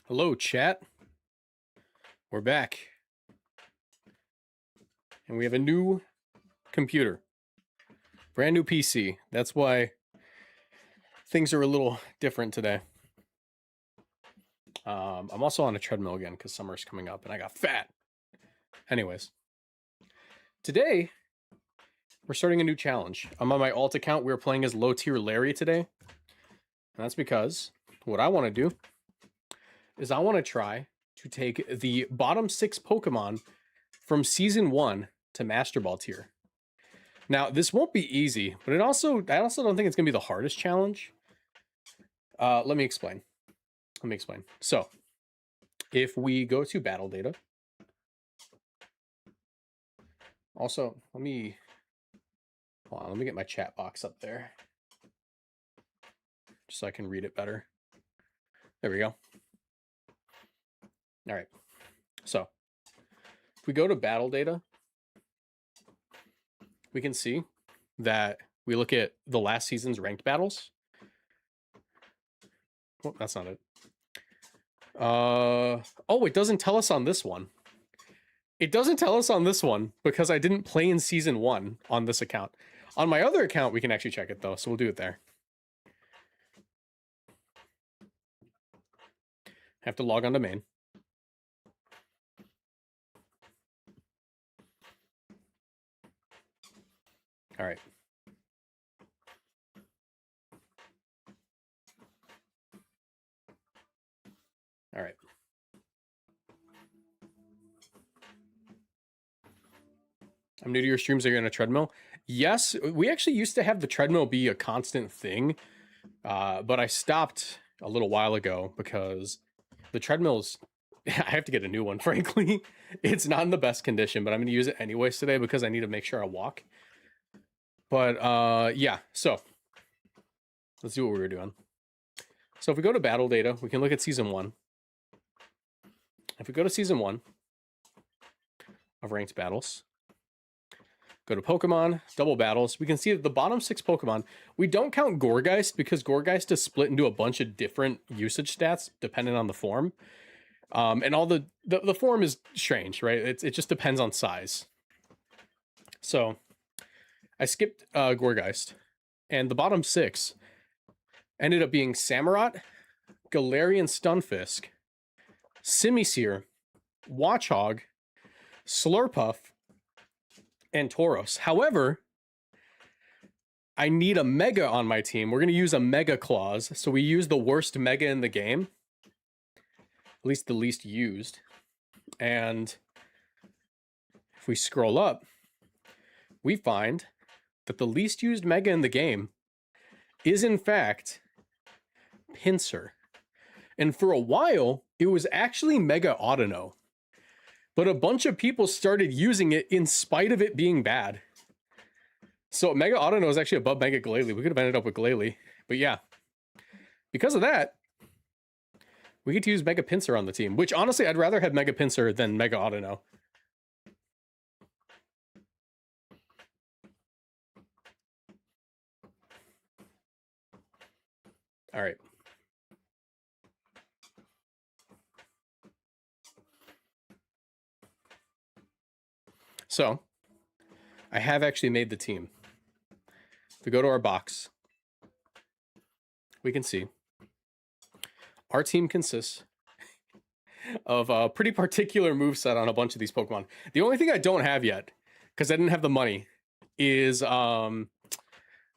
Hello, chat. We're back. And we have a new computer. Brand new PC. That's why things are a little different today. I'm also on a treadmill again because summer's coming up and I got fat. Anyways. Today, we're starting a new challenge. I'm on my alt account. We're playing as low tier Larry today. And that's because what I want to do is I want to try to take the bottom 6 Pokemon from Season 1 to Master Ball tier. Now, this won't be easy, but I also don't think it's going to be the hardest challenge. Let me explain. So, if we go to battle data, also, let me get my chat box up there just so I can read it better. There we go. All right. So, if we go to battle data, we can see that we look at the last season's ranked battles. Well, that's not it. Oh, it doesn't tell us on this one. It doesn't tell us on this one because I didn't play in Season 1 on this account. On my other account, we can actually check it, though, so we'll do it there. I have to log on to main. All right. All right. I'm new to your streams. Are you on a treadmill? Yes, we actually used to have the treadmill be a constant thing, but I stopped a little while ago because the treadmill's... I have to get a new one, frankly. It's not in the best condition, but I'm going to use it anyways today because I need to make sure I walk. But yeah, so let's do what we were doing. So if we go to battle data, we can look at Season 1. If we go to Season 1 of ranked battles, go to Pokemon, double battles, we can see that the bottom 6 Pokemon, we don't count Gourgeist because Gourgeist is split into a bunch of different usage stats depending on the form. And all the form is strange, right? It just depends on size. So I skipped Gourgeist, and the bottom 6 ended up being Samurott, Galarian Stunfisk, Simisear, Watchog, Slurpuff, and Tauros. However, I need a Mega on my team. We're going to use a Mega clause, so we use the worst Mega in the game. At least the least used. And if we scroll up, we find that the least used Mega in the game is, in fact, Pinsir. And for a while, it was actually Mega Audino. But a bunch of people started using it in spite of it being bad. So Mega Audino is actually above Mega Glalie. We could have ended up with Glalie. But yeah, because of that, we get to use Mega Pinsir on the team, which honestly, I'd rather have Mega Pinsir than Mega Audino. All right. So, I have actually made the team. If we go to our box, we can see our team consists of a pretty particular moveset on a bunch of these Pokemon. The only thing I don't have yet, because I didn't have the money, is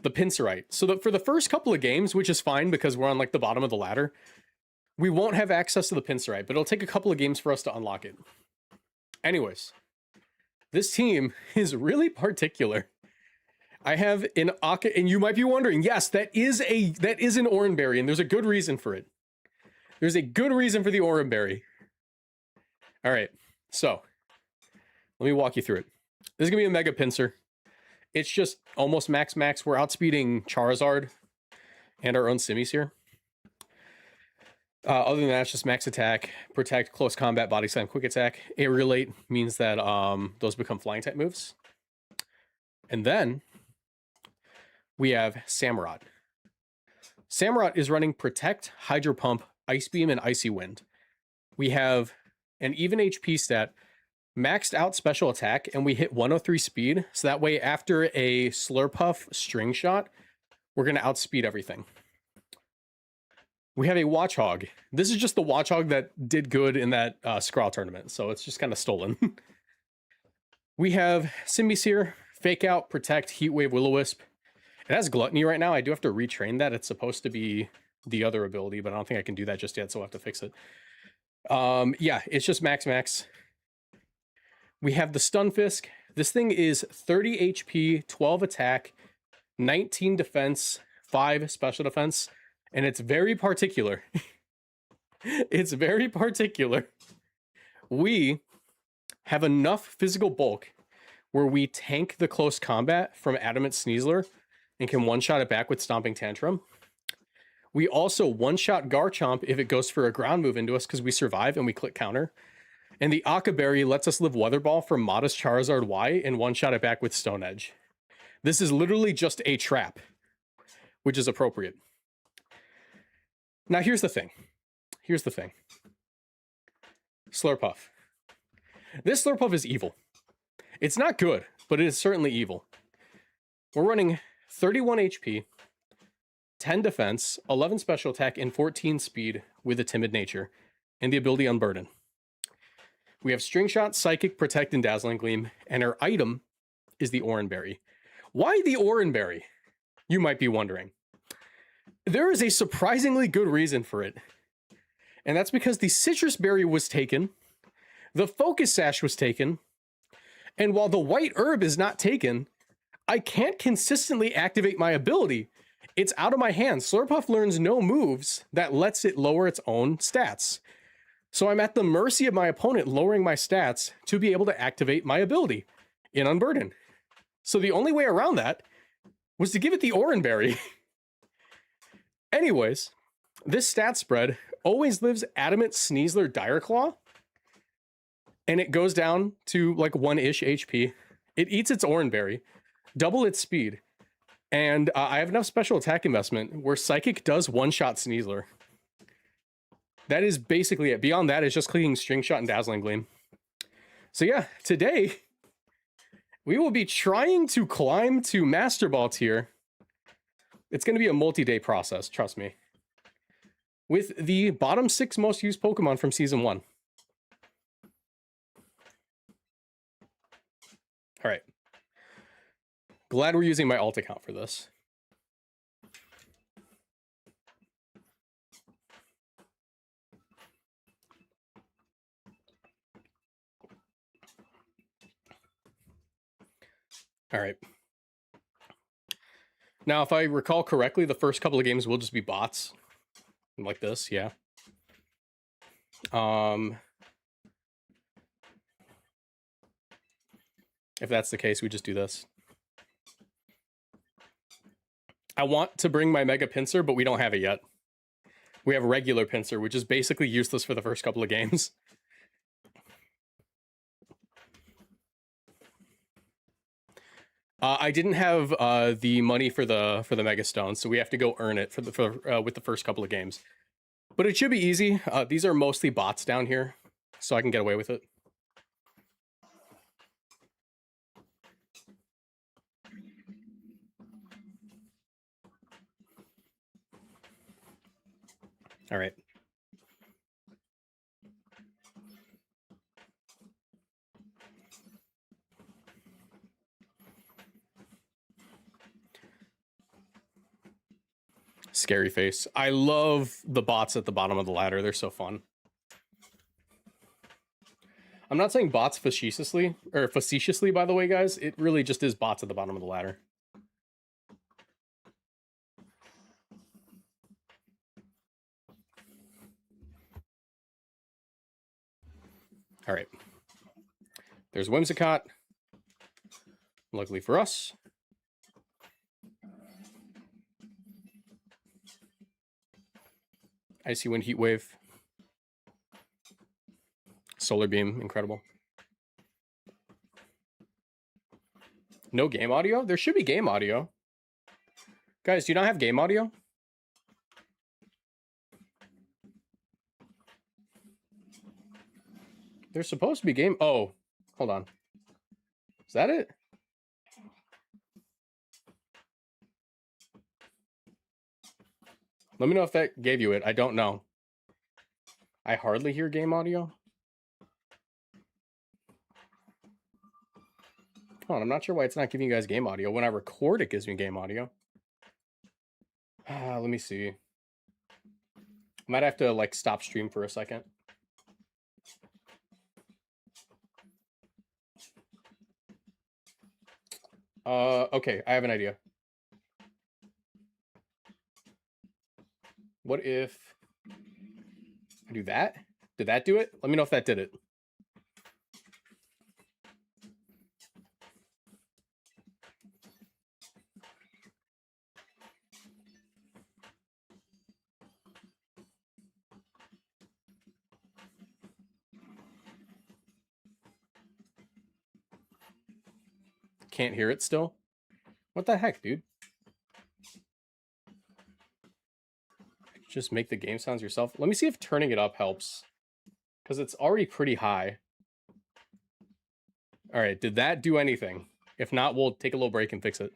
the Pinsirite. So that for the first couple of games, which is fine because we're on like the bottom of the ladder, we won't have access to the Pinsirite, but it'll take a couple of games for us to unlock it. Anyways, this team is really particular. I have an Aka, and you might be wondering, yes, that is an Oranberry, and there's a good reason for it. There's a good reason for the Oranberry. All right, so let me walk you through it. This is gonna be a Mega Pinsir. It's just almost max. We're outspeeding Charizard and our own Simisear. Other than that, it's just max attack, protect, close combat, body slam, quick attack. Aerialate means that those become flying type moves. And then we have Samurott. Samurott is running Protect, Hydro Pump, Ice Beam, and Icy Wind. We have an even HP stat, maxed out special attack, and we hit 103 speed. So that way, after a Slurpuff string shot, we're going to outspeed everything. We have a Watchog. This is just the Watchog that did good in that Scarlet tournament, so it's just kind of stolen. We have Pinsir, Fake Out, Protect, Heatwave, Will-O-Wisp. It has Gluttony right now. I do have to retrain that. It's supposed to be the other ability, but I don't think I can do that just yet, so I'll have to fix it. Yeah, it's just max. We have the Stunfisk. This thing is 30 HP, 12 attack, 19 defense, 5 special defense, and it's very particular. It's very particular. We have enough physical bulk where we tank the close combat from Adamant Sneasler and can one-shot it back with Stomping Tantrum. We also one-shot Garchomp if it goes for a ground move into us because we survive and we click counter. And the Akaberry lets us live Weather Ball for Modest Charizard Y and one-shot it back with Stone Edge. This is literally just a trap, which is appropriate. Now here's the thing. Slurpuff. This Slurpuff is evil. It's not good, but it is certainly evil. We're running 31 HP, 10 defense, 11 special attack, and 14 speed with a timid nature, and the ability Unburden. We have String Shot, Psychic, Protect, and Dazzling Gleam, and our item is the Oranberry. Why the Oranberry? You might be wondering. There is a surprisingly good reason for it, and that's because the Citrus Berry was taken, the Focus Sash was taken, and while the White Herb is not taken, I can't consistently activate my ability. It's out of my hands. Slurpuff learns no moves that lets it lower its own stats. So I'm at the mercy of my opponent lowering my stats to be able to activate my ability in Unburden. So the only way around that was to give it the Oranberry. Anyways, this stat spread always lives Adamant Sneasler Dire Claw, and it goes down to like 1-ish HP. It eats its Oranberry, double its speed, and I have enough special attack investment where Psychic does one-shot Sneasler. That is basically it. Beyond that, it's just clicking String Shot and Dazzling Gleam. So yeah, today, we will be trying to climb to Master Ball tier. It's going to be a multi-day process, trust me. With the bottom 6 most used Pokemon from Season 1. All right. Glad we're using my alt account for this. All right. Now, if I recall correctly, the first couple of games will just be bots. Like this, yeah. If that's the case, we just do this. I want to bring my Mega Pinsir, but we don't have it yet. We have regular Pinsir, which is basically useless for the first couple of games. I didn't have the money for the Mega Stone, so we have to go earn it with the first couple of games. But it should be easy. These are mostly bots down here, so I can get away with it. All right. Scary face. I love the bots at the bottom of the ladder. They're so fun. I'm not saying bots facetiously, by the way, guys. It really just is bots at the bottom of the ladder. All right. There's Whimsicott. Luckily for us. Icy Wind, Heat Wave. Solar Beam, incredible. No game audio? There should be game audio. Guys, do you not have game audio? There's supposed to be game. Oh, hold on. Is that it? Let me know if that gave you it. I don't know. I hardly hear game audio. Hold on, I'm not sure why it's not giving you guys game audio. When I record, it gives me game audio. Let me see. Might have to like stop stream for a second. Okay, I have an idea. What if I do that? Did that do it? Let me know if that did it. Can't hear it still? What the heck, dude? Just make the game sounds yourself. Let me see if turning it up helps. Because it's already pretty high. All right, did that do anything? If not, we'll take a little break and fix it.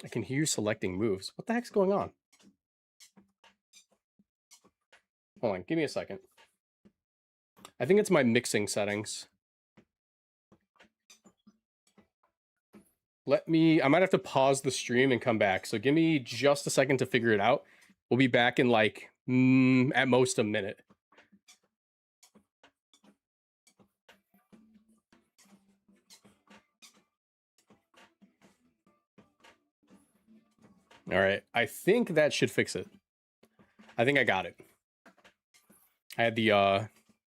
I can hear you selecting moves. What the heck's going on? Hold on, give me a second. I think it's my mixing settings. I might have to pause the stream and come back. So give me just a second to figure it out. We'll be back in like, at most a minute. All right, I think that should fix it. I think I got it. I had the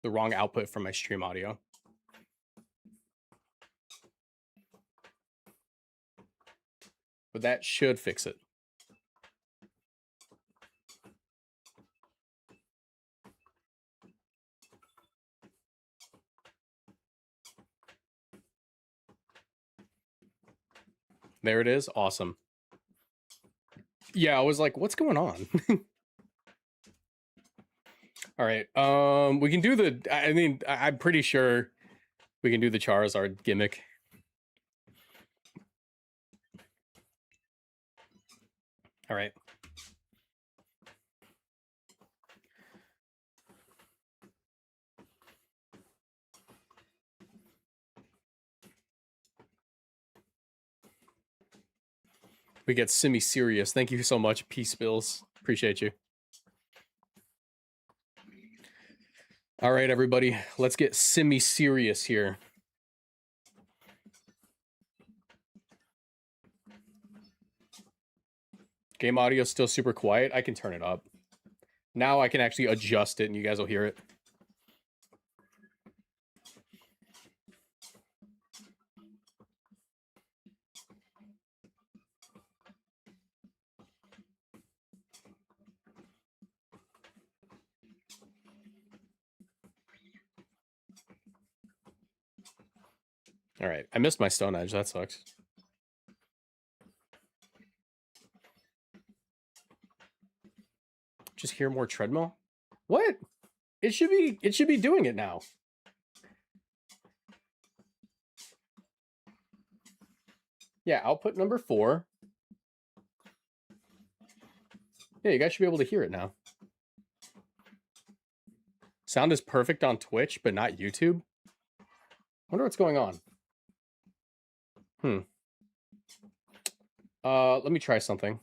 wrong output from my stream audio. But that should fix it. There it is. Awesome. Yeah, I was like, what's going on? All right. We can do the, I mean, I'm pretty sure we can do the Charizard gimmick. All right. We get semi-serious. Thank you so much, Peace Bills. Appreciate you. All right, everybody. Let's get semi-serious here. Game audio is still super quiet. I can turn it up. Now I can actually adjust it and you guys will hear it. All right, I missed my Stone Edge. That sucks. Just hear more treadmill? What? It should be doing it now. Yeah, output number 4. Yeah, you guys should be able to hear it now. Sound is perfect on Twitch, but not YouTube. Wonder what's going on. Let me try something.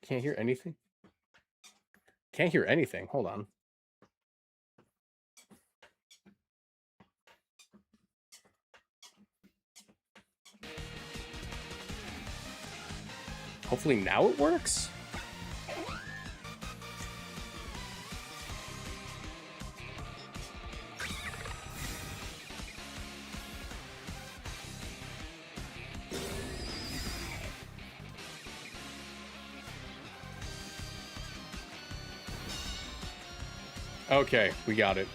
Can't hear anything? Can't hear anything. Hold on. Hopefully now it works. Okay, we got it.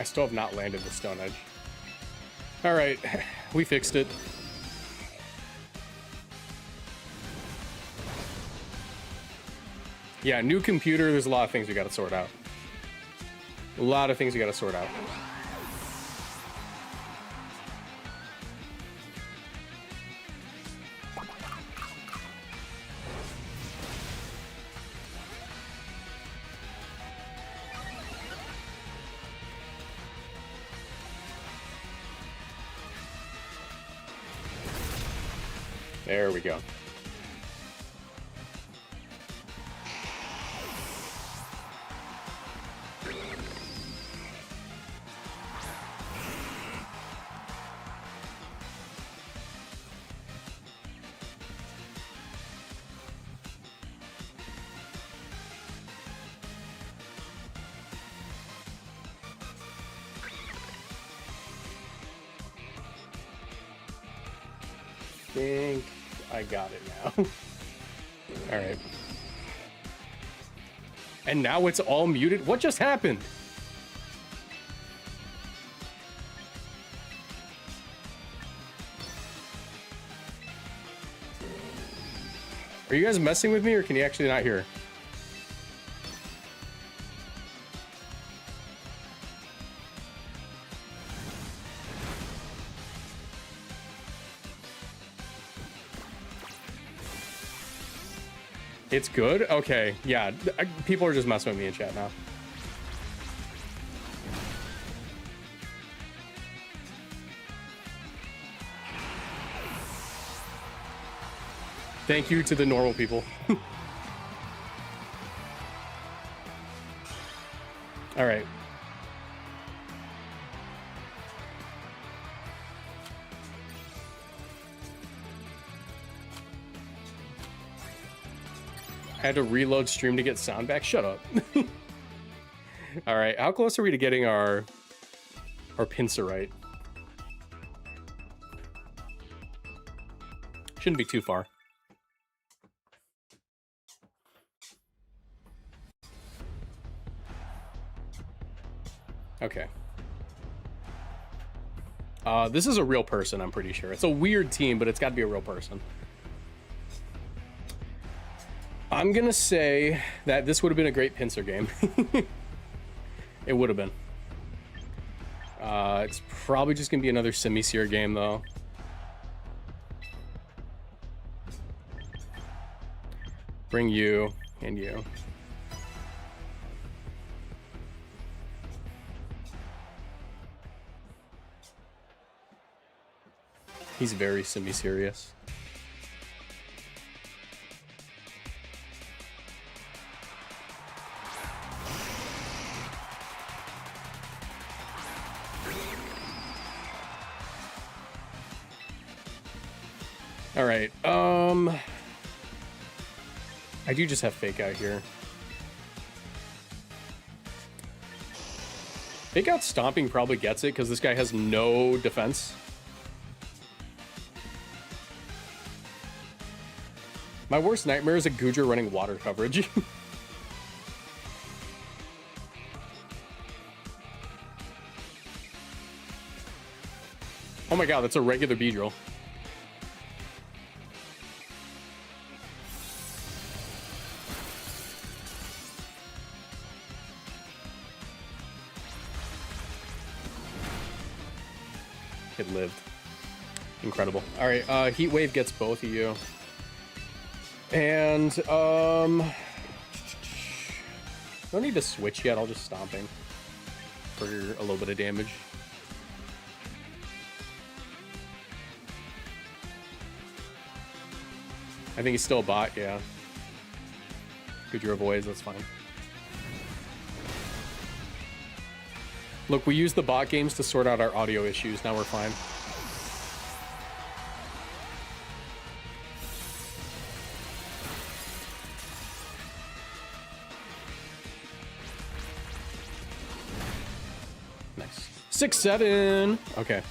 still have not landed the Stone Edge. All right, we fixed it. Yeah, new computer, there's a lot of things we gotta sort out. A lot of things we gotta sort out. There we go. Think I got it now. All right. And now it's all muted. What just happened? Are you guys messing with me, or can you actually not hear? It's good? Okay, yeah. People are just messing with me in chat now. Thank you to the normal people. All right. I had to reload stream to get sound back. Shut up. All right, how close are we to getting our Pinsir right? Shouldn't be too far. Okay. This is a real person, I'm pretty sure. It's a weird team, but it's got to be a real person. I'm gonna say that this would have been a great Pinsir game. It would have been. It's probably just gonna be another Pinsir game, though. Bring you and you. He's very semi-serious. All right, I do just have Fake Out here. Fake Out Stomping probably gets it because this guy has no defense. My worst nightmare is a Goodra running water coverage. Oh my god, that's a regular Beedrill. It lived. Incredible. All right, Heat Wave gets both of you. And, don't need to switch yet. I'll just Stomping for a little bit of damage. I think he's still a bot, yeah. Goodra avoids, that's fine. Look, we used the bot games to sort out our audio issues. Now we're fine. Nice. 6-7. Okay.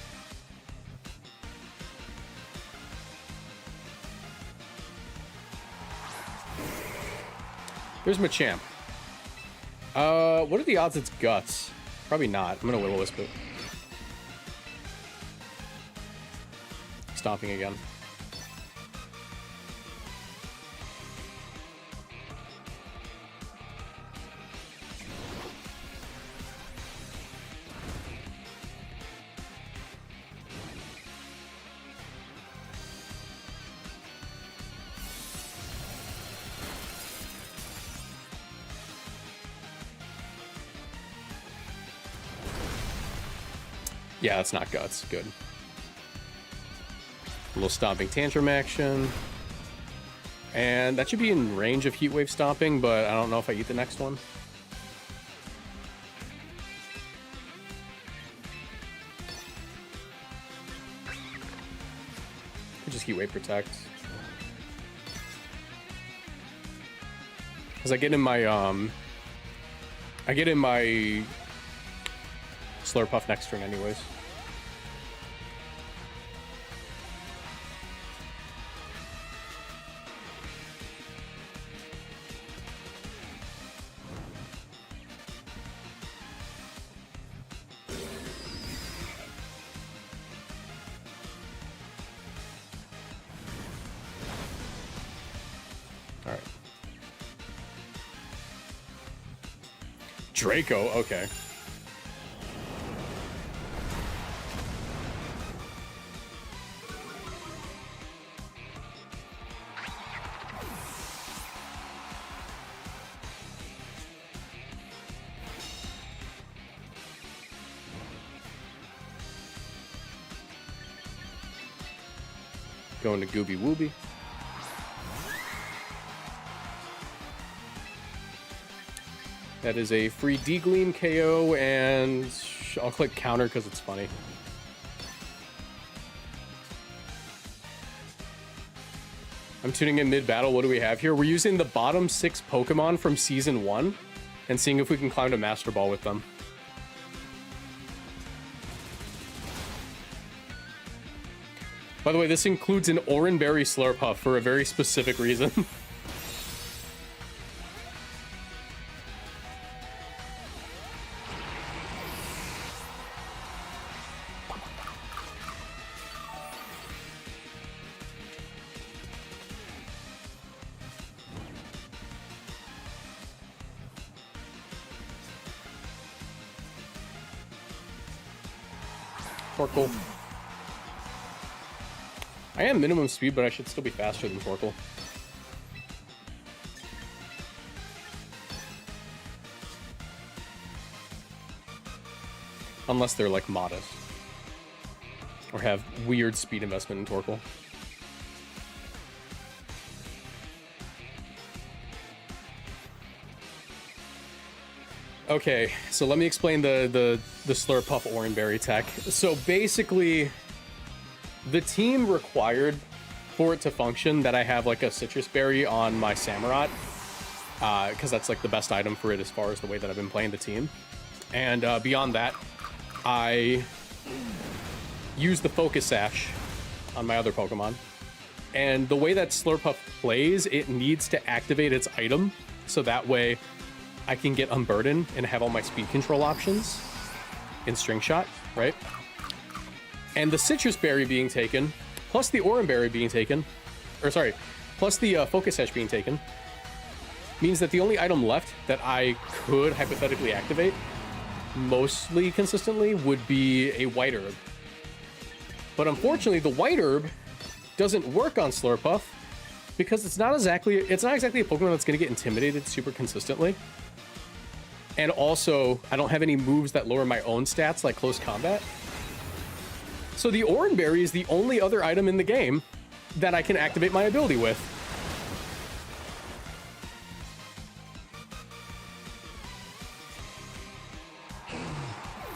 There's Machamp. What are the odds it's Guts? Probably not. I'm gonna Will-O-Wisp it. Stomping again. Yeah, that's not Guts. Good. A little Stomping Tantrum action. And that should be in range of Heat Wave Stomping, but I don't know if I eat the next one. Just Heat Wave Protect. Because I get in my Slurpuff next turn anyways. All right. Draco, okay. Going to Gooby Wooby. That is a free D-Gleam KO, and I'll click counter because it's funny. I'm tuning in mid-battle. What do we have here? We're using the bottom 6 Pokemon from Season 1 and seeing if we can climb to Master Ball with them. By the way, this includes an Oranberry Slurpuff for a very specific reason. Torkoal. I am minimum speed, but I should still be faster than Torkoal. Unless they're like modest. Or have weird speed investment in Torkoal. Okay, so let me explain the Slurpuff Oranberry tech. So basically, the team required for it to function that I have like a Citrus Berry on my Samurott, because that's like the best item for it as far as the way that I've been playing the team. And beyond that, I use the Focus Sash on my other Pokemon. And the way that Slurpuff plays, it needs to activate its item, so that way I can get Unburden and have all my speed control options in String Shot, right? And the Citrus Berry being taken, plus the Oranberry being taken, or sorry, plus the Focus Sash being taken, means that the only item left that I could hypothetically activate mostly consistently would be a White Herb. But unfortunately, the White Herb doesn't work on Slurpuff because it's not exactly a Pokemon that's going to get intimidated super consistently. And also, I don't have any moves that lower my own stats like Close Combat. So the Oranberry is the only other item in the game that I can activate my ability with.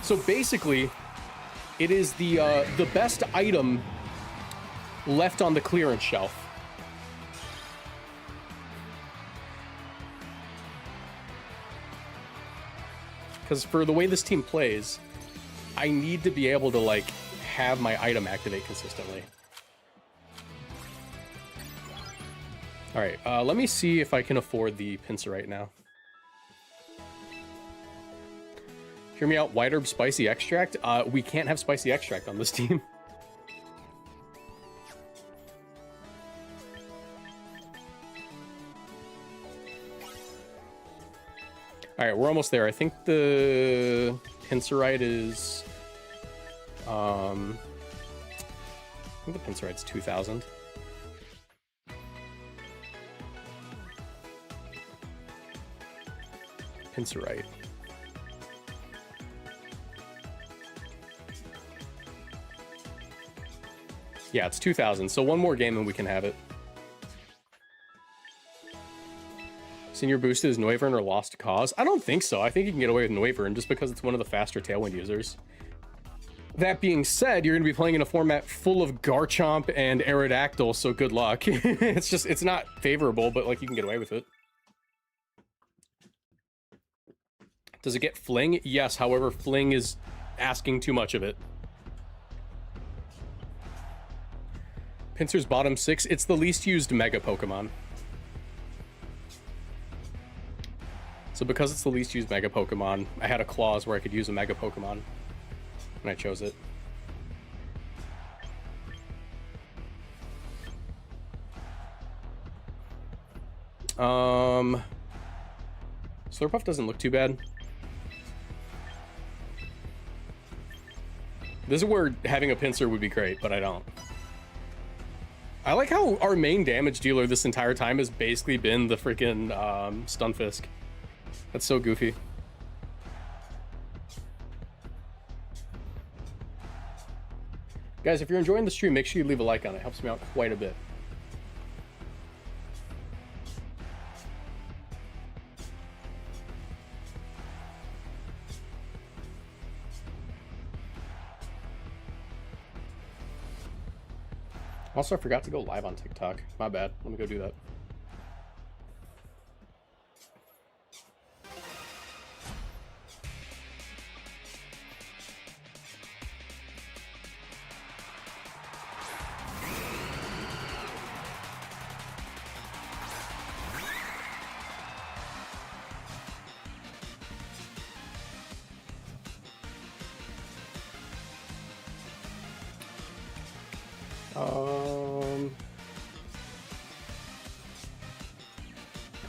So basically, it is the best item left on the clearance shelf. Because for the way this team plays, I need to be able to like have my item activate consistently. All right, let me see if I can afford the Pinsir right now. Hear me out, White Herb Spicy Extract. We can't have Spicy Extract on this team. All right, we're almost there. I think the Pinsirite is... I think the Pinsirite's 2,000. Pinsirite. Yeah, it's 2,000. So one more game and we can have it. Senior boosted is Noivern or Lost Cause? I don't think so. I think you can get away with Noivern just because it's one of the faster Tailwind users. That being said, you're going to be playing in a format full of Garchomp and Aerodactyl, so good luck. It's not favorable, but like you can get away with it. Does it get Fling? Yes, however, Fling is asking too much of it. Pinsir's bottom 6, it's the least used Mega Pokemon. So because it's the least used Mega Pokemon, I had a clause where I could use a Mega Pokemon, and I chose it. Slurpuff doesn't look too bad. This is where having a Pinsir would be great, but I don't. I like how our main damage dealer this entire time has basically been the freaking Stunfisk. That's so goofy. Guys, if you're enjoying the stream, make sure you leave a like on it. It helps me out quite a bit. Also, I forgot to go live on TikTok. My bad. Let me go do that.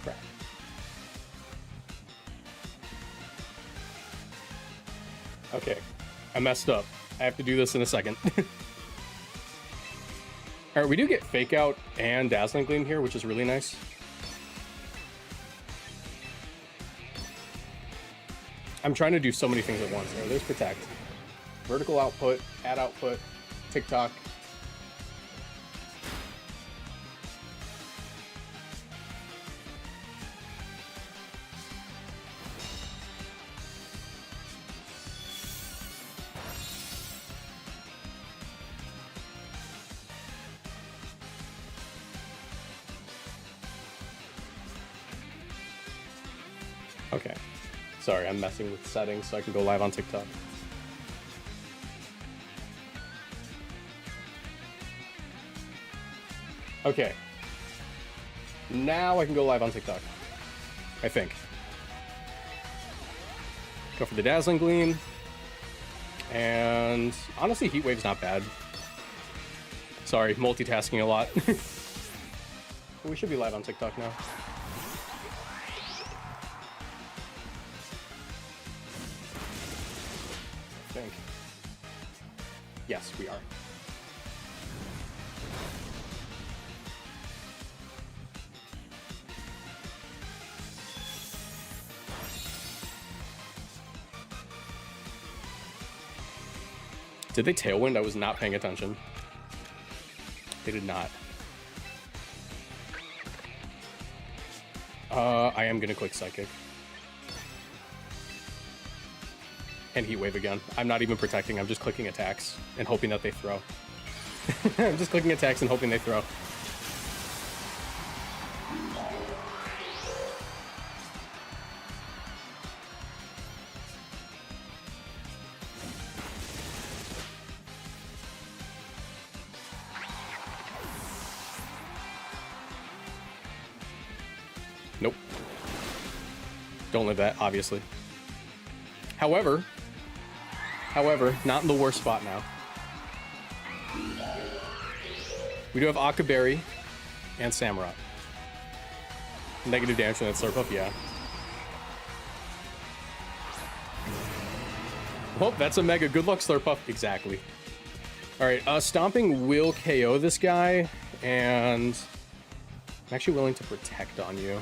Crap. Okay, I messed up. I have to do this in a second. All right, we do get Fake Out and Dazzling Gleam here, which is really nice. I'm trying to do so many things at once. There, there's Protect. Vertical output, add output, TikTok. Okay. Sorry, I'm messing with settings so I can go live on TikTok. Okay. Now I can go live on TikTok. I think. Go for the Dazzling Gleam. And honestly, Heat Wave's not bad. Sorry, multitasking a lot. We should be live on TikTok now. I think. Yes, we are. Did they Tailwind? I was not paying attention. They did not. I am gonna click Psychic. And Heat Wave again. I'm not even protecting, I'm just clicking attacks and hoping that they throw. I'm just clicking attacks and hoping they throw. Nope. Don't live that, obviously. However, However, not in the worst spot now. We do have Akaberry and Samurott. Negative damage from that Slurpuff, yeah. Oh, that's a Mega. Good luck, Slurpuff. Exactly. Alright, Stomping will KO this guy, and I'm actually willing to protect on you.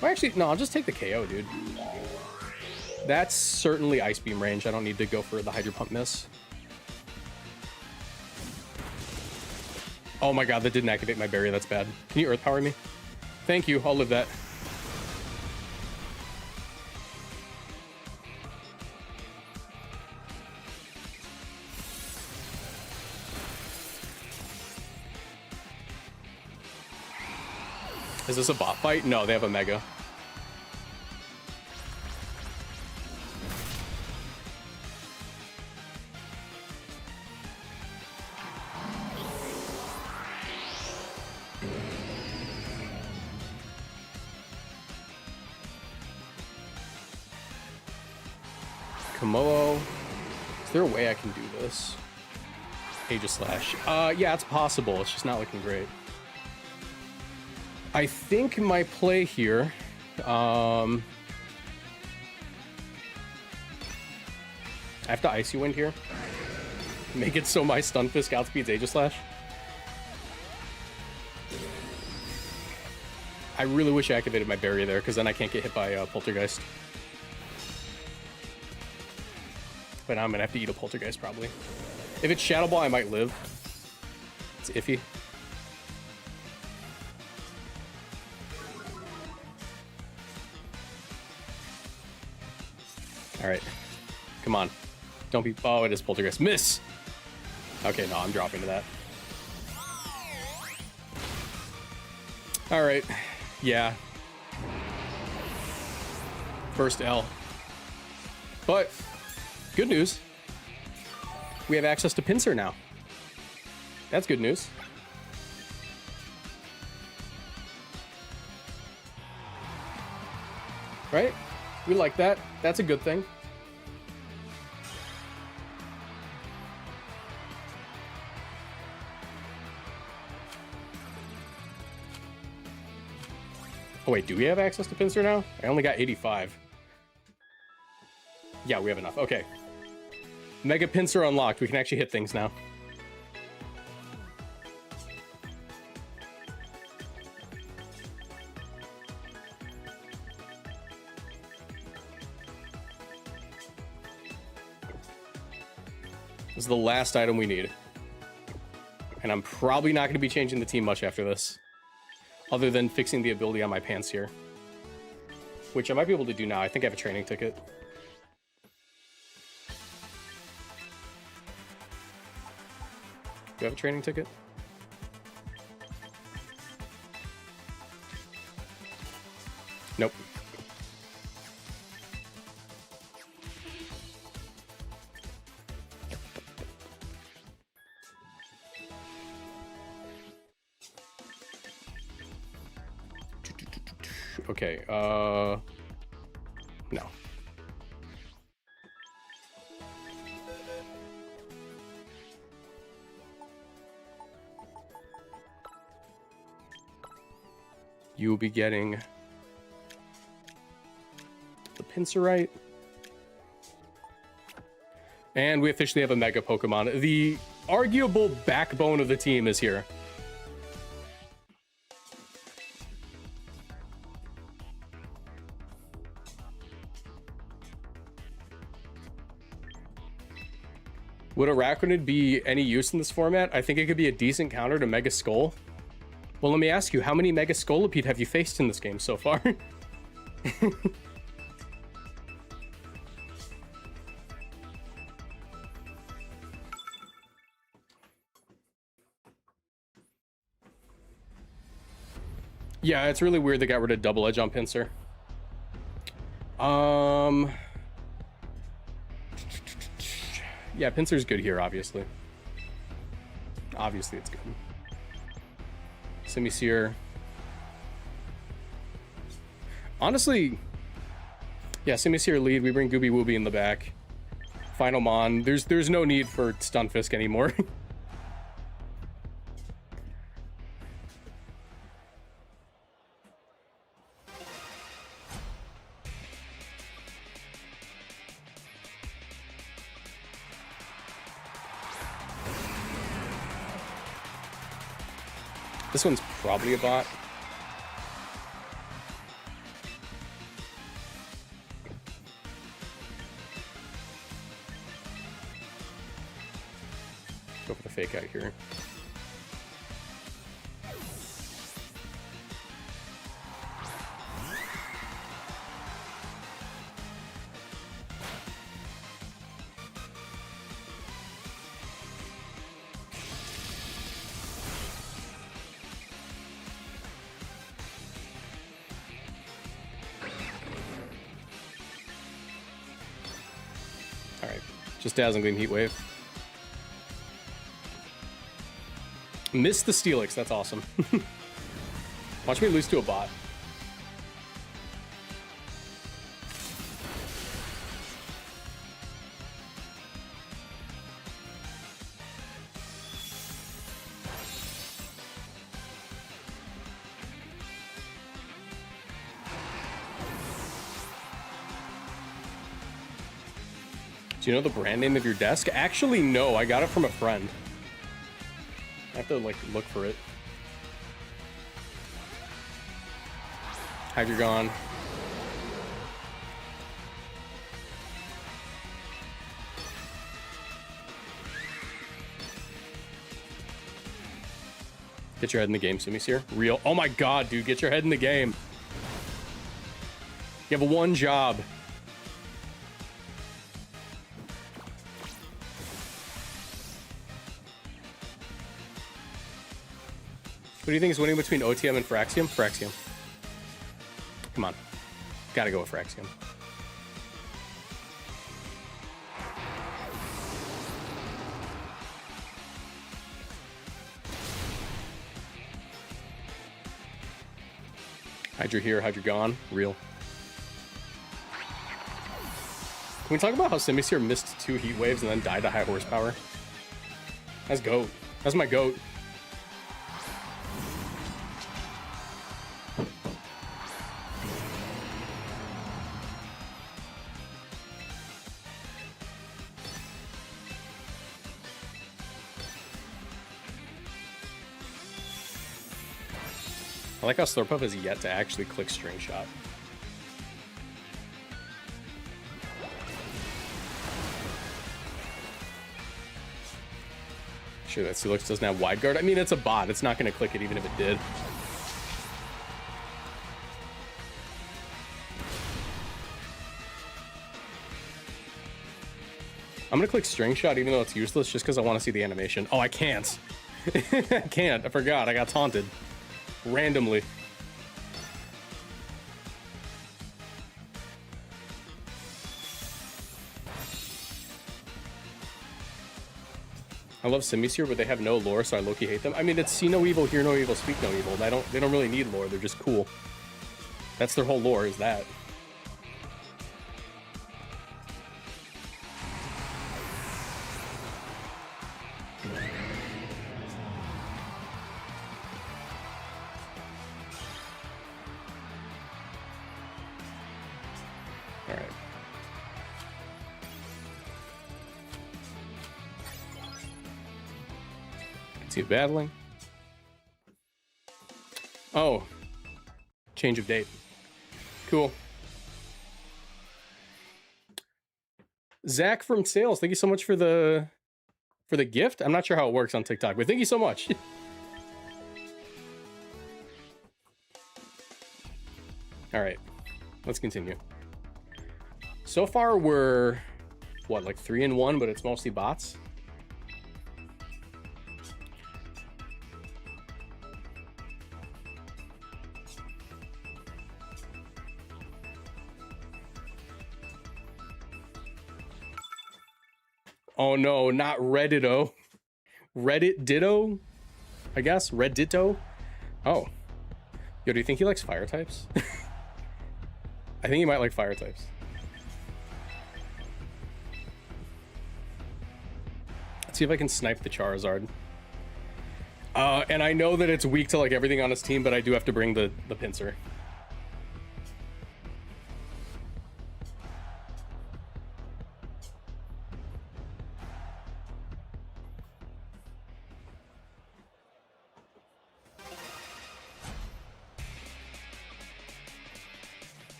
Well, actually, no, I'll just take the KO, dude. That's certainly Ice Beam range. I don't need to go for the Hydro Pump miss. Oh my god, that didn't activate my berry. That's bad. Can you Earth Power me? Thank you. I'll live that. Is this a bot fight? No, they have a Mega. Komodo. Is there a way I can do this? Aegislash. Yeah, it's possible. It's just not looking great. I think my play here, I have to Icy Wind here. Make it so my Stunfisk outspeeds Aegislash. I really wish I activated my Barrier there, because then I can't get hit by Poltergeist. But now I'm gonna have to eat a Poltergeist probably. If it's Shadow Ball, I might live. It's iffy. All right, come on. Don't be, oh, it is Poltergeist. Miss! Okay, no, I'm dropping to that. All right, yeah. First L. But, good news. We have access to Pinsir now. That's good news. Right? We like that. That's a good thing. Oh wait, do we have access to Pinsir now? I only got 85. Yeah, we have enough. Okay. Mega Pinsir unlocked. We can actually hit things now. This is the last item we need. And I'm probably not going to be changing the team much after this. Other than fixing the ability on my Pinsir. Which I might be able to do now. I think I have a training ticket. Do you have a training ticket? Nope. Okay, no. You will be getting the Pinsirite. And we officially have a Mega Pokemon. The arguable backbone of the team is here. Would Arachnid be any use in this format? I think it could be a decent counter to Mega Skull. Well, let me ask you, how many Mega Scolipede have you faced in this game so far? Yeah, it's really weird they got rid of Double Edge on Pinsir. Yeah, Pinsir's good here, obviously. Obviously, it's good. Simisear. Honestly, yeah, Simisear lead. We bring Gooby Wooby in the back. Final Mon. There's no need for Stunfisk anymore. This one's probably a bot. Go for the fake out here. Just Dazzling Gleam Heat Wave. Missed the Steelix, that's awesome. Watch me lose to a bot. Do you know the brand name of your desk? Actually, no. I got it from a friend. I have to, like, look for it. Hydreigon. Get your head in the game, Pinsir. Real. Oh my god, dude. Get your head in the game. You have one job. What do you think is winning between OTM and Fraxium? Fraxium. Come on. Gotta go with Fraxium. Hydra here, Hydra gone. Real. Can we talk about how Pinsir missed 2 heat waves and then died to high horsepower? That's GOAT. That's my GOAT. I like how Slurpuff has yet to actually click String Shot. Sure, that Steelix doesn't have Wide Guard. I mean, it's a bot. It's not going to click it even if it did. I'm going to click String Shot even though it's useless just because I want to see the animation. Oh, I can't. I can't. I forgot. I got taunted. Randomly. I love Pinsir, but they have no lore, so I low-key hate them. I mean, it's see no evil, hear no evil, speak no evil. They don't really need lore. They're just cool. That's their whole lore, is that. See you battling. Oh, change of date. Cool. Zach from Sales, thank you so much for the gift. I'm not sure how it works on TikTok, but thank you so much. All right, let's continue. So far, we're what, like 3-1, but it's mostly bots. Oh no, not Reddito. Reddit Ditto? I guess? Reddito? Oh. Yo, do you think he likes fire types? I think he might like fire types. see if I can snipe the Charizard. And I know that it's weak to like everything on his team, but I do have to bring the Pinsir.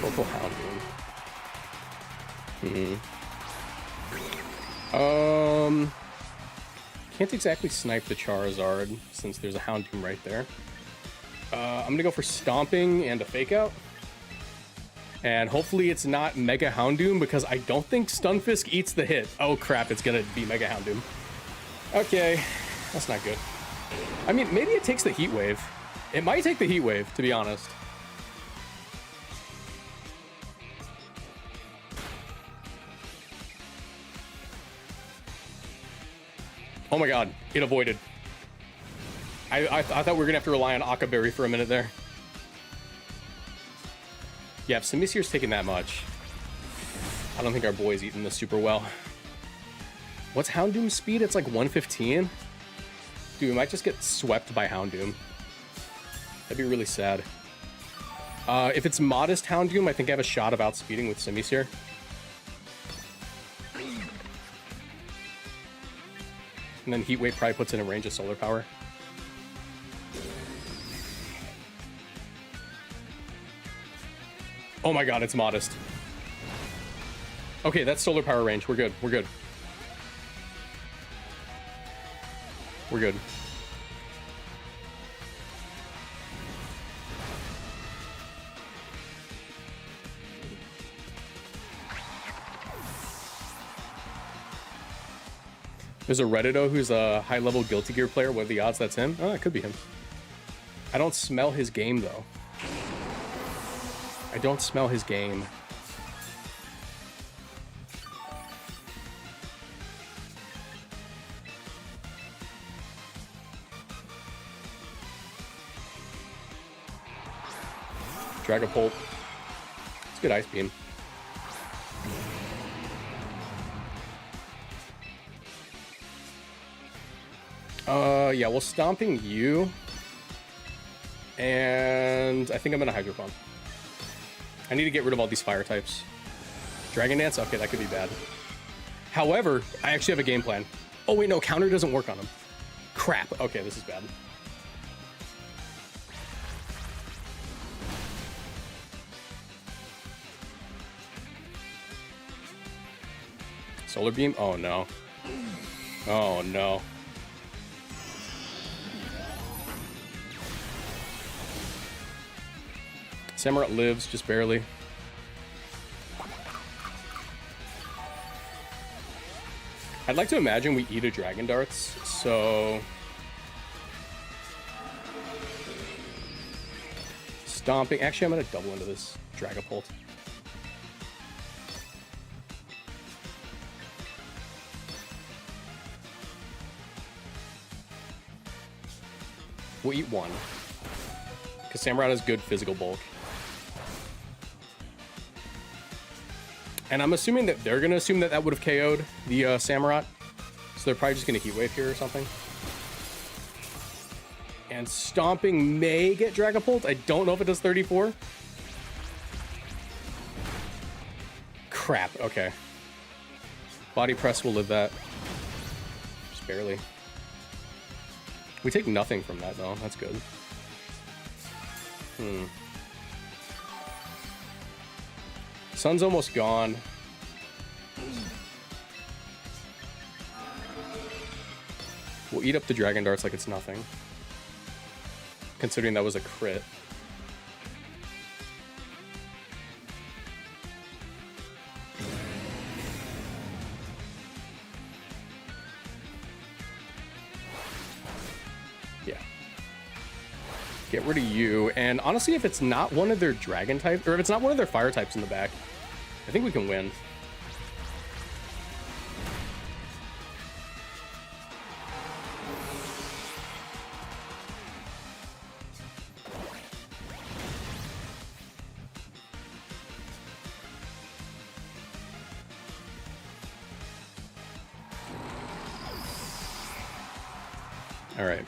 Local Houndoom. Can't exactly snipe the Charizard since there's a Houndoom right there. I'm gonna go for Stomping and a Fake Out. And hopefully it's not Mega Houndoom because I don't think Stunfisk eats the hit. Oh crap, it's gonna be Mega Houndoom. Okay, that's not good. I mean, maybe it takes the Heat Wave. It might take the Heat Wave, to be honest. Oh my god, it avoided. I thought we were gonna have to rely on Akaberry for a minute there. Yeah, if Samisir's taking that much, I don't think our boy's eating this super well. What's Houndoom's speed? It's like 115? Dude, we might just get swept by Houndoom. That'd be really sad. If it's modest Houndoom, I think I have a shot of outspeeding with Simisir. And then Heat Wave probably puts in a range of Solar Power. Oh my god, it's modest. Okay, that's Solar Power range. We're good. We're good. We're good. There's a Redditor who's a high-level Guilty Gear player. What are the odds that's him? Oh, it could be him. I don't smell his game, though. I don't smell his game. Dragapult. It's a good Ice Beam. Yeah, well, Stomping you. And I think I'm gonna Hydro Pump. I need to get rid of all these fire types. Dragon Dance? Okay, that could be bad. However, I actually have a game plan. Oh wait, no, counter doesn't work on him. Crap. Okay, this is bad. Solar Beam? Oh no. Oh no. Samurott lives, just barely. I'd like to imagine we eat a Dragon Darts, so... Stomping. Actually, I'm going to double into this Dragapult. We'll eat one. Because Samurott has good physical bulk. And I'm assuming that they're going to assume that that would have KO'd the Samurott. So they're probably just going to Heat Wave here or something. And Stomping may get Dragapult. I don't know if it does 34. Crap, okay. Body Press will live that. Just barely. We take nothing from that, though. That's good. Sun's almost gone. We'll eat up the Dragon Darts like it's nothing. Considering that was a crit. Yeah. Get rid of you. And honestly, if it's not one of their Dragon types, or if it's not one of their Fire types in the back, I think we can win. All right.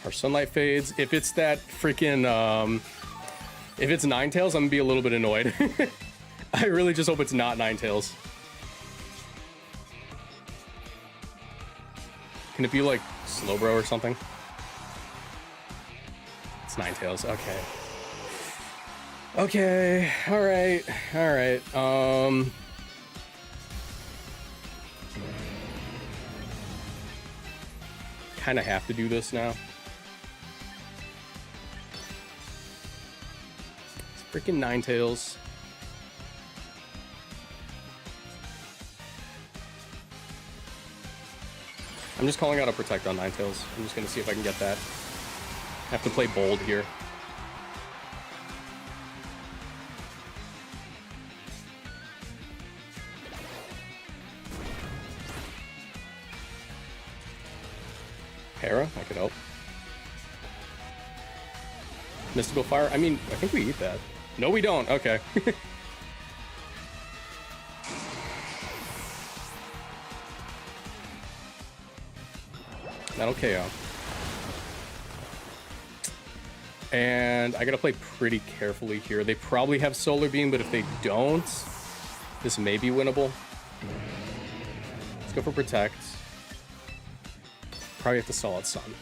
Our sunlight fades. If it's that freaking, if it's Ninetales, I'm gonna be a little bit annoyed. I really just hope it's not Ninetales. Can it be like Slowbro or something? It's Ninetales. Okay. Okay. All right. All right. Kind of have to do this now. It's freaking Ninetales. I'm just calling out a Protect on Ninetales. I'm just gonna see if I can get that. I have to play bold here. Hera, I could help. Mystical Fire, I mean, I think we eat that. No, we don't, okay. That'll KO. And I gotta play pretty carefully here. They probably have Solar Beam, but if they don't, this may be winnable. Let's go for Protect. Probably have to Solid Sun.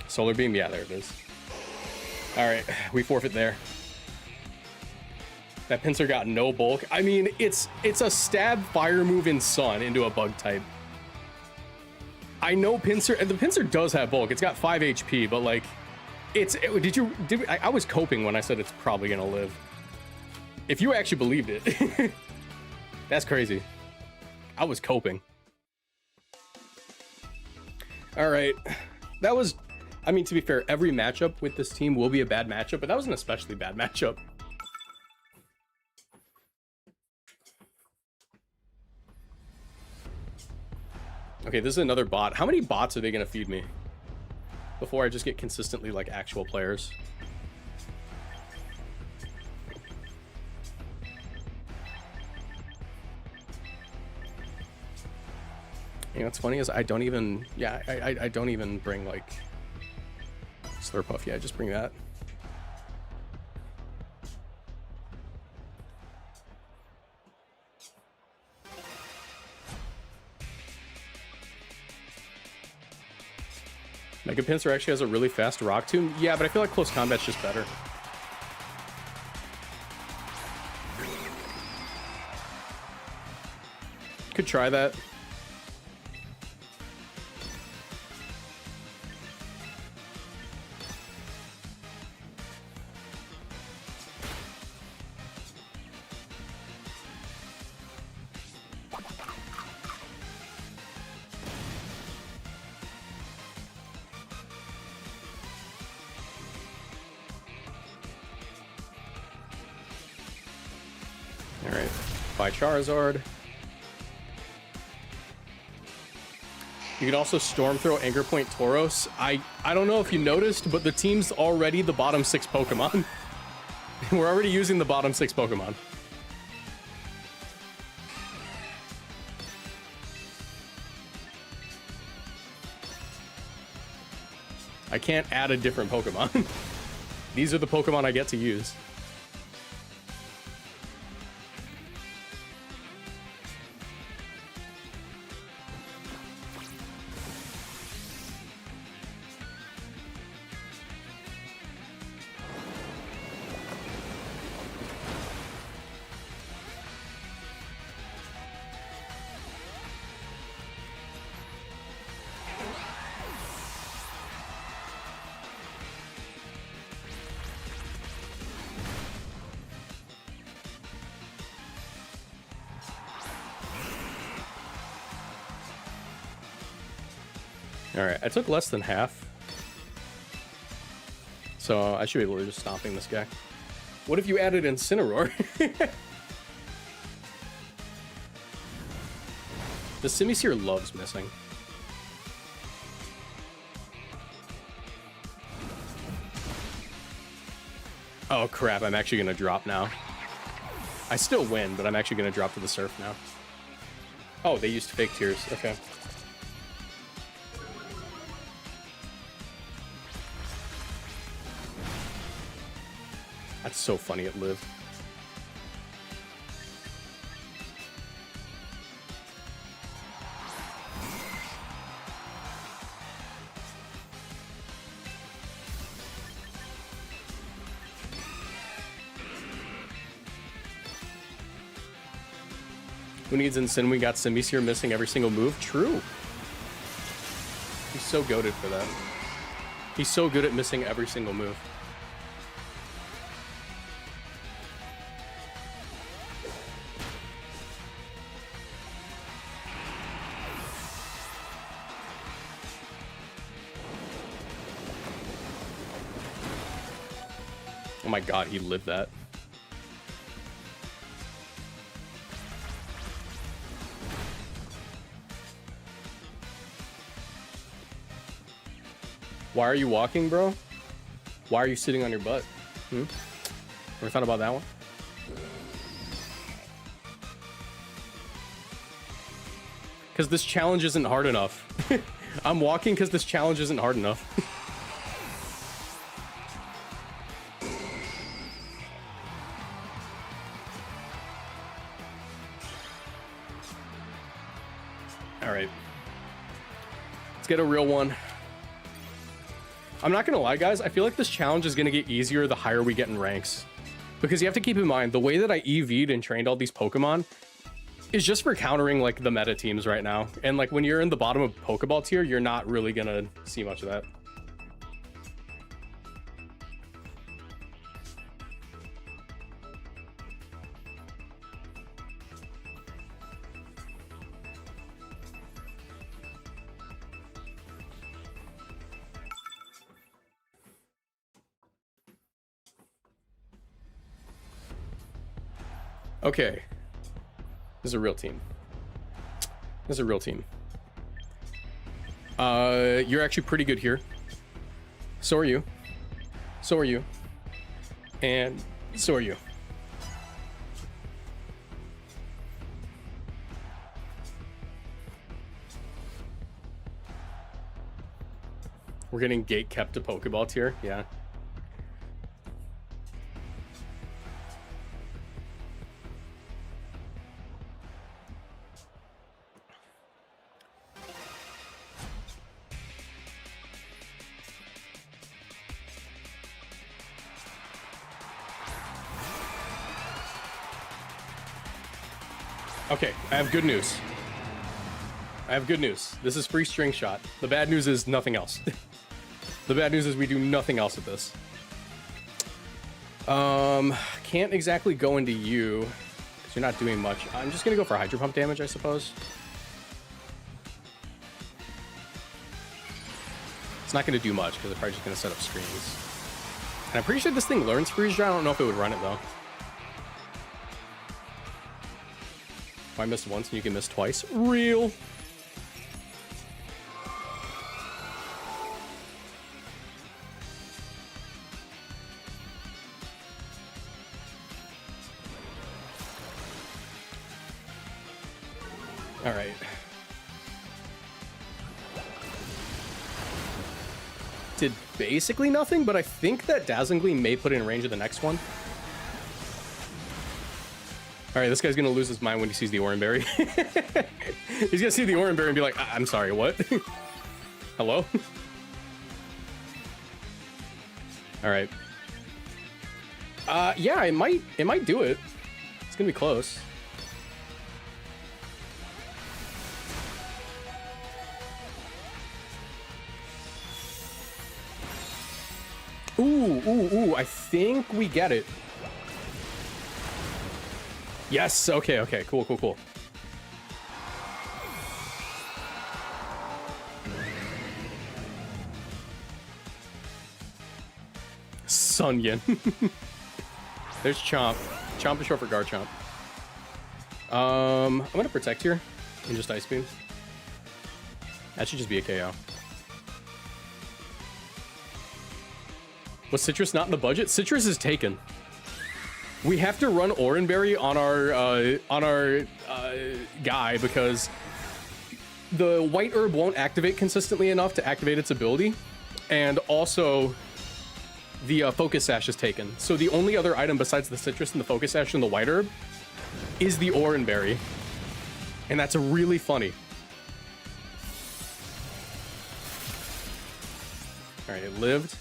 Solar Beam, yeah, there it is. All right, we forfeit there. That Pinsir got no bulk. I mean, it's a stab fire move in Sun into a bug type. I know Pinsir, and the Pinsir does have bulk. It's got 5 HP, but like, I was coping when I said it's probably gonna live. If you actually believed it, that's crazy. I was coping. All right, that was, I mean, to be fair, every matchup with this team will be a bad matchup, but that was an especially bad matchup. Okay, this is another bot. How many bots are they gonna feed me before I just get consistently like actual players? You know what's funny is I don't even, yeah, I don't even bring like Slurpuff. Yeah, just bring that. Mega Pinsir actually has a really fast Rock Tomb. Yeah, but I feel like close combat's just better. Could try that. Alright, by Charizard. You could also Storm Throw Anger Point Tauros. I don't know if you noticed, but the team's already the bottom 6 Pokemon. We're already using the bottom 6 Pokemon. I can't add a different Pokemon. These are the Pokemon I get to use. Alright, I took less than half. So I should be able to just stomping this guy. What if you added Incineroar? The Simisear loves missing. Oh crap, I'm actually gonna drop now. I still win, but I'm actually gonna drop to the surf now. Oh, they used fake tears. Okay. That's so funny it lived. Who needs Sin? We got Pinsir missing every single move. True. He's so goated for that. He's so good at missing every single move. Oh my god, he lived that. Why are you walking, bro? Why are you sitting on your butt? Ever thought about that one? Because this challenge isn't hard enough. I'm walking because this challenge isn't hard enough. All right. Let's get a real one. I'm not gonna lie, guys, I feel like this challenge is gonna get easier the higher we get in ranks. Because you have to keep in mind, the way that I EV'd and trained all these Pokemon is just for countering, like, the meta teams right now. And, like, when you're in the bottom of Pokeball tier, you're not really gonna see much of that. Okay. This is a real team. This is a real team. You're actually pretty good here. So are you. So are you. And so are you. We're getting gate kept to Pokeball tier. Yeah. Okay, I have good news. I have good news. This is free string shot. The bad news is nothing else. The bad news is we do nothing else with this. Can't exactly go into you because you're not doing much. I'm just gonna go for Hydro Pump damage, I suppose. It's not gonna do much because it's probably just gonna set up screens. And I'm pretty sure this thing learns Freeze Dry. I don't know if it would run it though. I missed once and you can miss twice. Real. All right. Did basically nothing, but I think that Dazzling Gleam may put it in range of the next one. All right, this guy's gonna lose his mind when he sees the Oranberry. He's gonna see the Oranberry and be like, I'm sorry, what? Hello? All right. Yeah, it might do it. It's gonna be close. Ooh, I think we get it. Yes, okay, cool. Sun Yin. There's Chomp. Chomp is short for Garchomp. I'm gonna protect here and just Ice Beam. That should just be a KO. Was Citrus not in the budget? Citrus is taken. We have to run Oranberry on our guy because the white herb won't activate consistently enough to activate its ability, and also the focus sash is taken. So the only other item besides the citrus and the focus sash and the white herb is the Oranberry, and that's really funny. All right, it lived.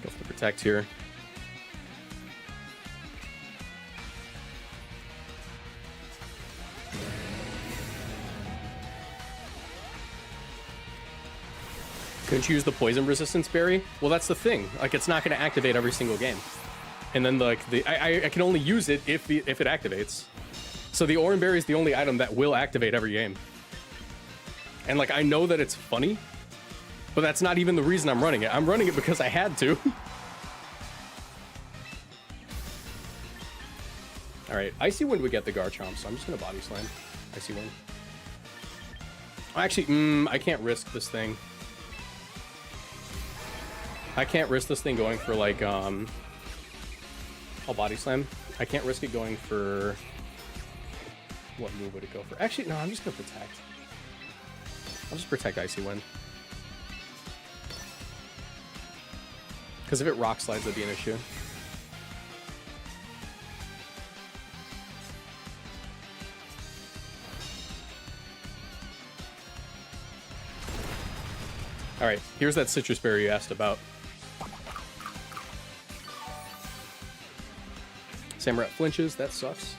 Go for the protect here. Couldn't you use the poison resistance berry? Well, that's the thing. Like, it's not going to activate every single game. And then, like, I can only use it if it activates. So the Oranberry is the only item that will activate every game. And, like, I know that it's funny, but that's not even the reason I'm running it. I'm running it because I had to. All right, Icy Wind would get the Garchomp, so I'm just going to Body Slam. Icy Wind. Actually, I can't risk this thing. I can't risk this thing going for, like, I'll Body Slam. I can't risk it going for... What move would it go for? Actually, no, I'm just going to Protect. I'll just Protect Icy Wind. Because if it Rock Slides, that'd be an issue. Alright, here's that Citrus Berry you asked about. Samurott flinches, that sucks.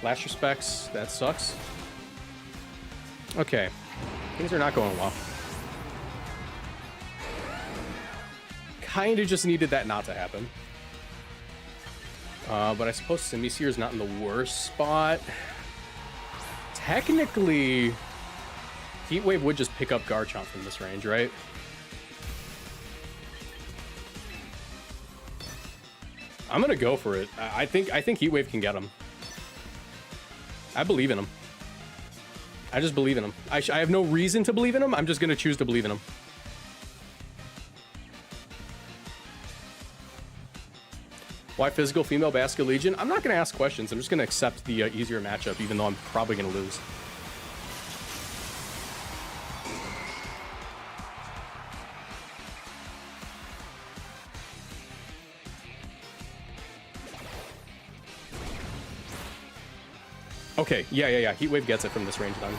Last Respects, that sucks. Okay, things are not going well. Kinda just needed that not to happen. But I suppose Simisear is not in the worst spot. Technically, Heat Wave would just pick up Garchomp from this range, right? I'm gonna go for it. I think Heat Wave can get him. I believe in him. I just believe in him. I have no reason to believe in him. I'm just gonna choose to believe in him. Why physical female Basket Legion? I'm not gonna ask questions. I'm just gonna accept the easier matchup, even though I'm probably gonna lose. Okay, yeah. Heat Wave gets it from this range then.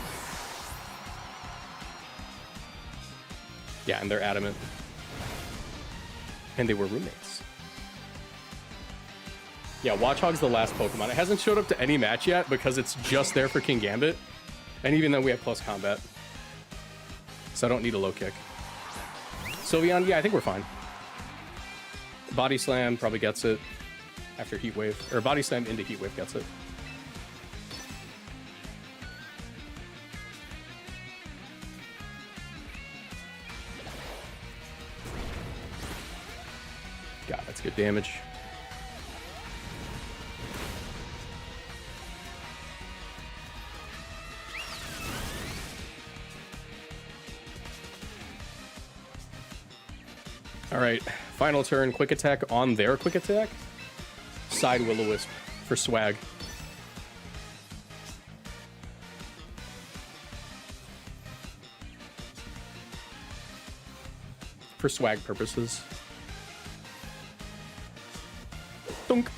Yeah, and they're adamant. And they were roommates. Yeah, Watchog's the last Pokemon. It hasn't showed up to any match yet because it's just there for King Gambit. And even then we have plus combat. So I don't need a low kick. Sylveon, yeah, I think we're fine. Body Slam probably gets it after Heat Wave. Or Body Slam into Heat Wave gets it. God, that's good damage. All right, final turn, Quick Attack on their Quick Attack. Side Will-O-Wisp for swag. For swag purposes. Dunk.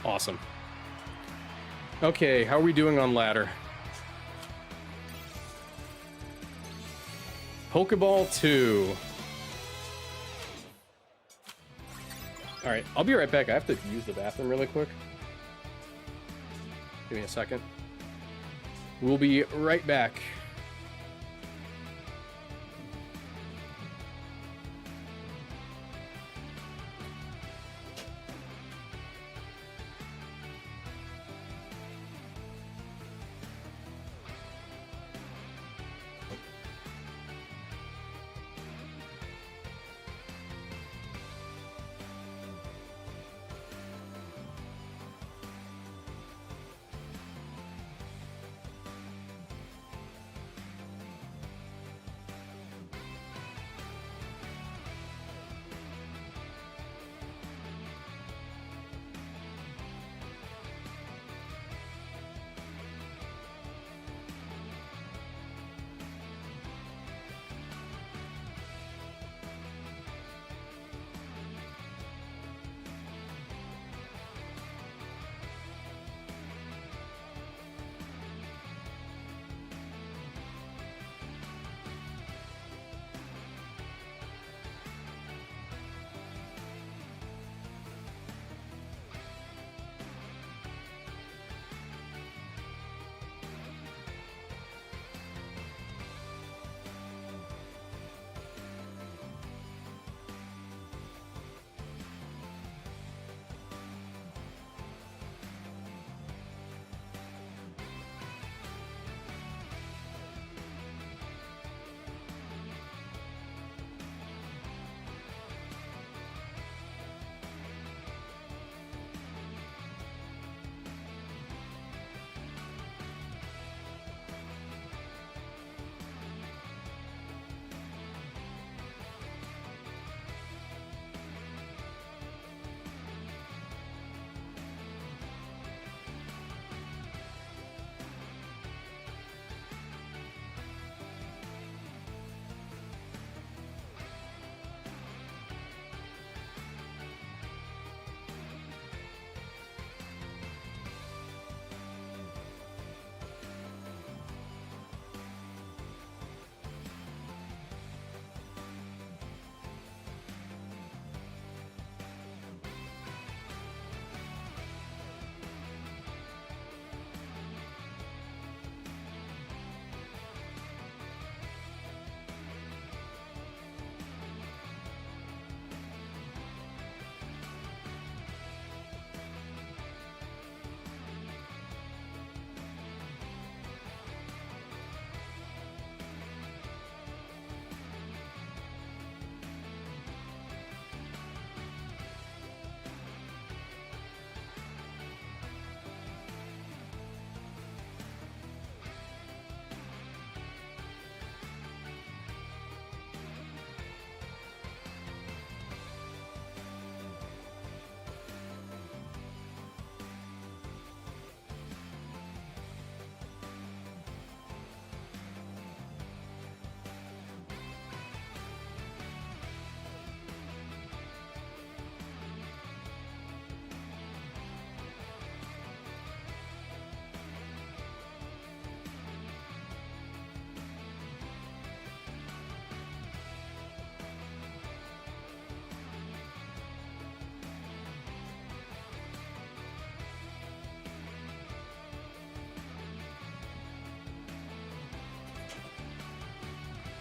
Awesome. Okay, how are we doing on ladder? Pokeball 2. All right, I'll be right back. I have to use the bathroom really quick. Give me a second. We'll be right back.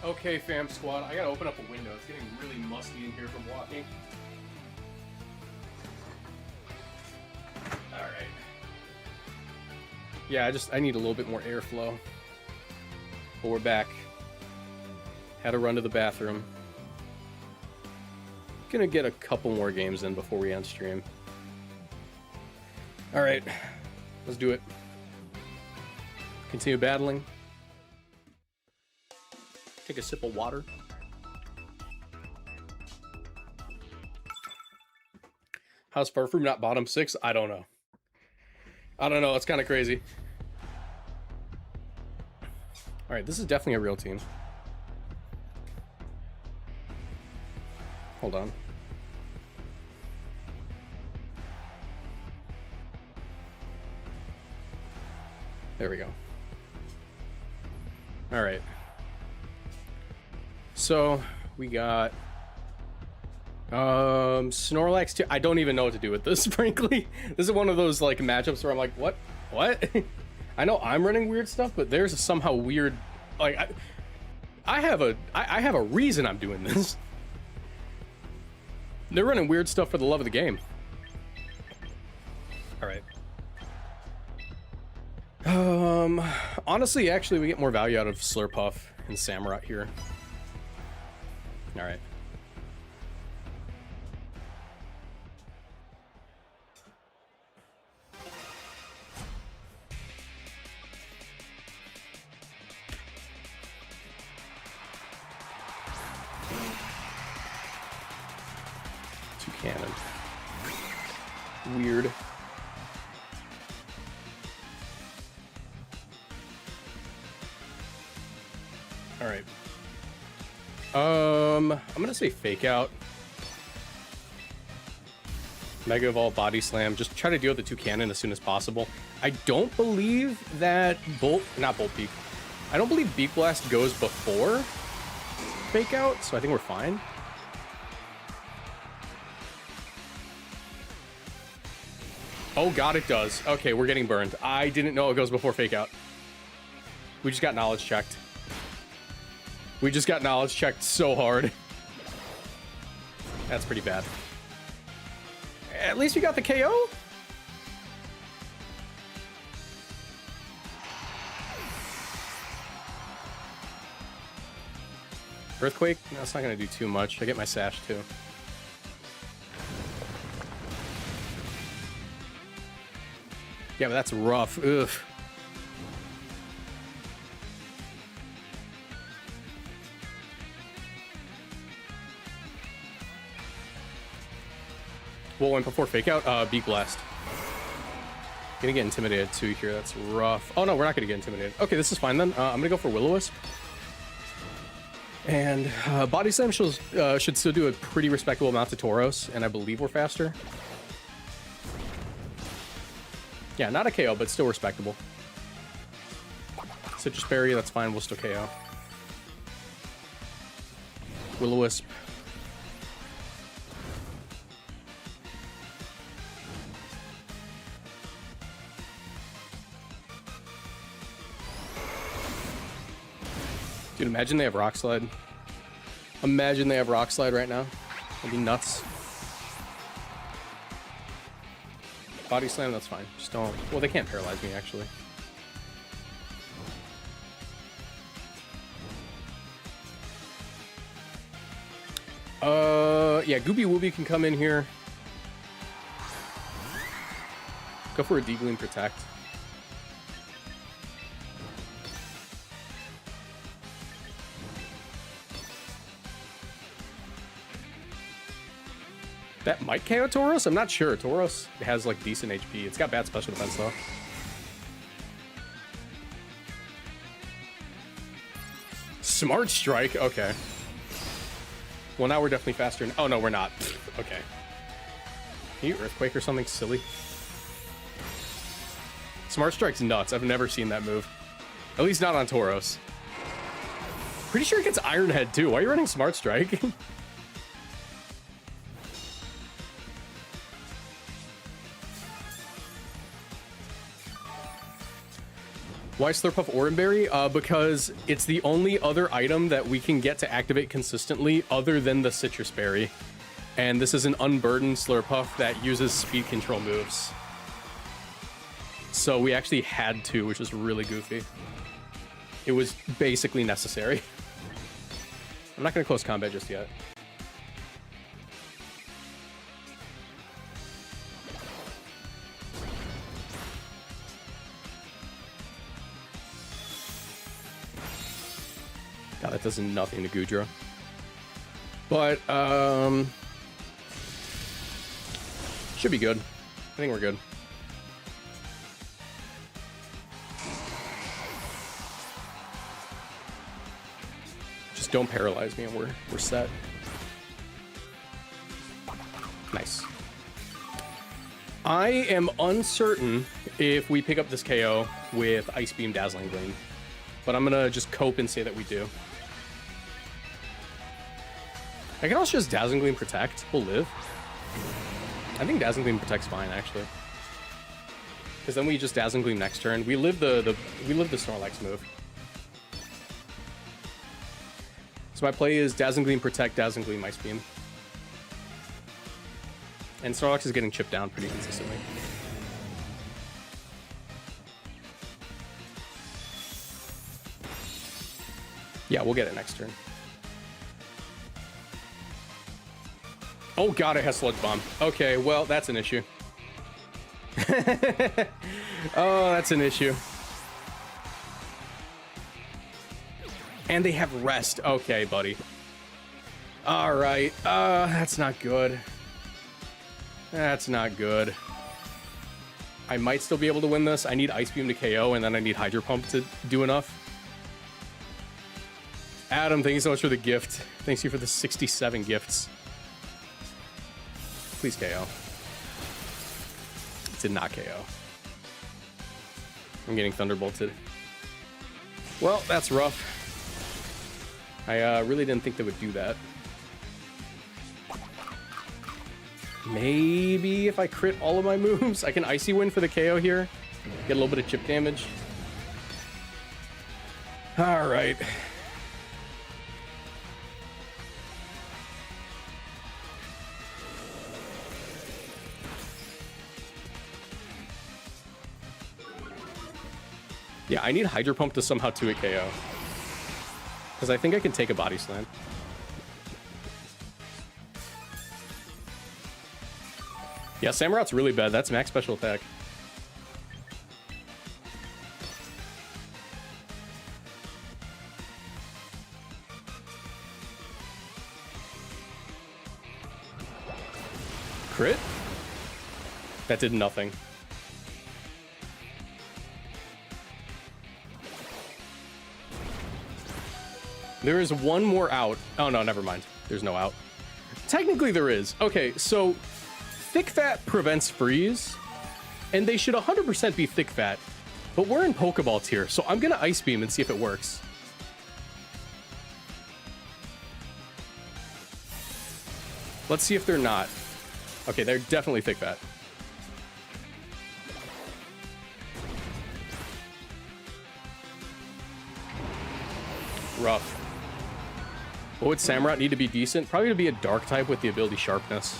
Okay, fam squad, I gotta open up a window. It's getting really musty in here from walking. Alright. Yeah, I need a little bit more airflow. But we're back. Had to run to the bathroom. Gonna get a couple more games in before we end stream. Alright, let's do it. Continue battling. Take a sip of water. How's Furfroom not bottom 6? I don't know. I don't know, it's kind of crazy. Alright, this is definitely a real team. Hold on. There we go. Alright. So, we got... Snorlax 2. I don't even know what to do with this, frankly. This is one of those, like, matchups where I'm like, what? What? I know I'm running weird stuff, but there's somehow weird... Like, I have a reason I'm doing this. They're running weird stuff for the love of the game. Alright. Honestly, actually, we get more value out of Slurpuff and Samurott here. Alright. Cannon. Weird. All right. I'm gonna say Fake Out. Mega Evolve, Body Slam. Just try to deal with the 2 cannon as soon as possible. I don't believe that not Bolt Peak. I don't believe Beak Blast goes before Fake Out, so I think we're fine. Oh god, it does. Okay, we're getting burned. I didn't know it goes before Fake Out. We just got knowledge checked. We just got knowledge checked so hard. That's pretty bad. At least we got the KO? Earthquake? No, that's not gonna do too much. I get my sash too. Yeah, but that's rough. Ugh. What went before Fake Out? Beak Blast. Gonna get intimidated too here. That's rough. Oh no, we're not gonna get intimidated. Okay, this is fine then. I'm gonna go for Will-O-Wisp. And Body Slam should still do a pretty respectable amount to Tauros, and I believe we're faster. Yeah, not a KO, but still respectable. Citrus Berry, that's fine. We'll still KO. Will-O-Wisp. Dude, imagine they have Rock Slide. Imagine they have Rock Slide right now. That'd be nuts. Body Slam, that's fine. Just don't... Well, they can't paralyze me, actually. Yeah, Gooby Wooby can come in here. Go for a Deep Gleam Protect. That might KO Tauros? I'm not sure. Tauros has, like, decent HP. It's got bad special defense, though. Smart Strike? Okay. Well, now we're definitely faster. Oh, no, we're not. Okay. Can you Earthquake or something silly? Smart Strike's nuts. I've never seen that move. At least not on Tauros. Pretty sure it gets Iron Head, too. Why are you running Smart Strike? Why Slurpuff Oranberry? Because it's the only other item that we can get to activate consistently other than the Citrus Berry. And this is an unburdened Slurpuff that uses speed control moves. So we actually had to, which is really goofy. It was basically necessary. I'm not going to close combat just yet. God, that does nothing to Goodra. But, should be good. I think we're good. Just don't paralyze me and we're set. Nice. I am uncertain if we pick up this KO with Ice Beam Dazzling Gleam, but I'm gonna just cope and say that we do. I can also just Dazzling Gleam Protect. We'll live. I think Dazzling Gleam Protect's fine, actually. Because then we just Dazzling Gleam next turn. We live the Snorlax move. So my play is Dazzling Gleam Protect, Dazzling Gleam Ice Beam. And Snorlax is getting chipped down pretty consistently. Yeah, we'll get it next turn. Oh god, it has Sludge Bomb. Okay, well, that's an issue. Oh, that's an issue. And they have Rest. Okay, buddy. Alright, that's not good. That's not good. I might still be able to win this. I need Ice Beam to KO, and then I need Hydro Pump to do enough. Adam, thank you so much for the gift. Thanks you for the 67 gifts. Please KO. It did not KO. I'm getting Thunderbolted. Well, that's rough. I really didn't think they would do that. Maybe if I crit all of my moves, I can Icy Wind for the KO here. Get a little bit of chip damage. All right. Yeah, I need Hydro Pump to somehow 2-hit KO. Because I think I can take a Body Slam. Yeah, Samurot's really bad. That's max special attack. Crit? That did nothing. There is one more out. Oh, no, never mind. There's no out. Technically, there is. Okay, so Thick Fat prevents freeze, and they should 100% be Thick Fat, but we're in Pokeball tier, so I'm going to Ice Beam and see if it works. Let's see if they're not. Okay, they're definitely Thick Fat. Rough. What would Samurott need to be decent? Probably to be a Dark type with the ability Sharpness.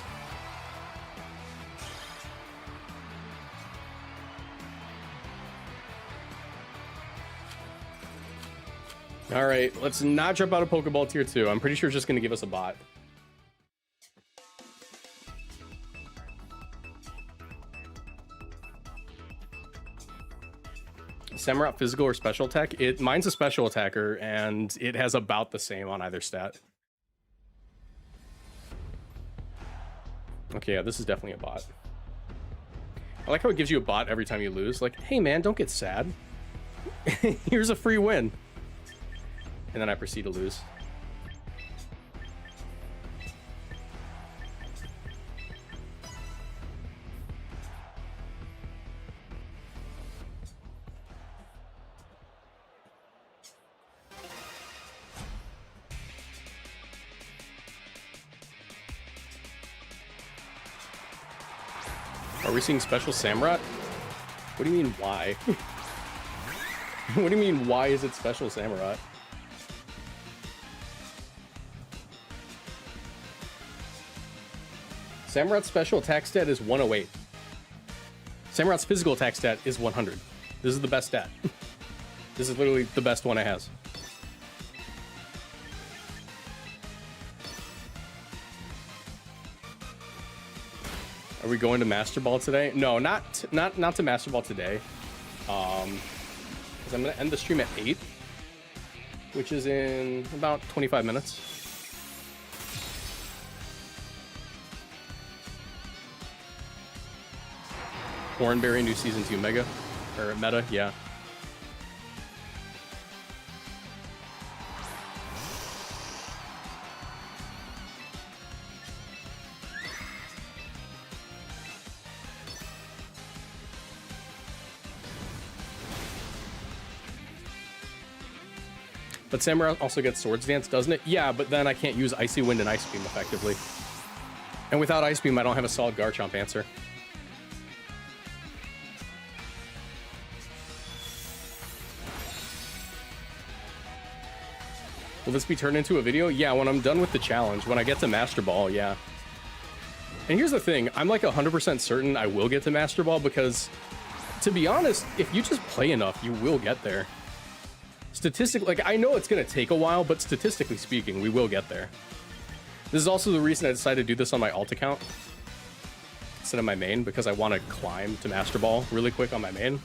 All right, let's not jump out of Pokeball tier 2. I'm pretty sure it's just going to give us a bot. Samurott physical or special attack? Mine's a special attacker, and it has about the same on either stat. Okay, yeah, this is definitely a bot. I like how it gives you a bot every time you lose. Like, hey man, don't get sad. Here's a free win. And then I proceed to lose. Are we seeing special Samurott? What do you mean, why? What do you mean, why is it special, Samurott? Samurott's special attack stat is 108. Samurott's physical attack stat is 100. This is the best stat. This is literally the best one it has. Are we going to Master Ball today? No, not to Master Ball today. Because I'm gonna end the stream at 8, which is in about 25 minutes. Hornberry new season 2 mega or meta, yeah. But Samurai also gets Swords Dance, doesn't it? Yeah, but then I can't use Icy Wind and Ice Beam effectively. And without Ice Beam, I don't have a solid Garchomp answer. Will this be turned into a video? Yeah, when I'm done with the challenge, when I get to Master Ball, yeah. And here's the thing, I'm like 100% certain I will get to Master Ball because, to be honest, if you just play enough, you will get there. Statistically, like, I know it's going to take a while, but statistically speaking, we will get there. This is also the reason I decided to do this on my alt account instead of my main, because I want to climb to Master Ball really quick on my main.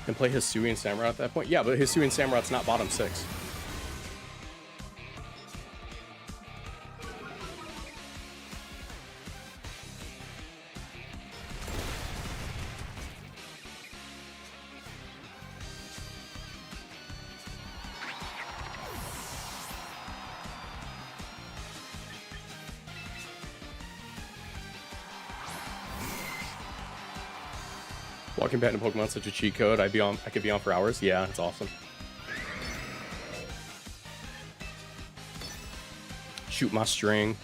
And play Hisui and Samurott at that point? Yeah, but Hisui and Samurott's not bottom 6. Walking back to Pokemon such a cheat code. I could be on for hours. Yeah, it's awesome. Shoot my string.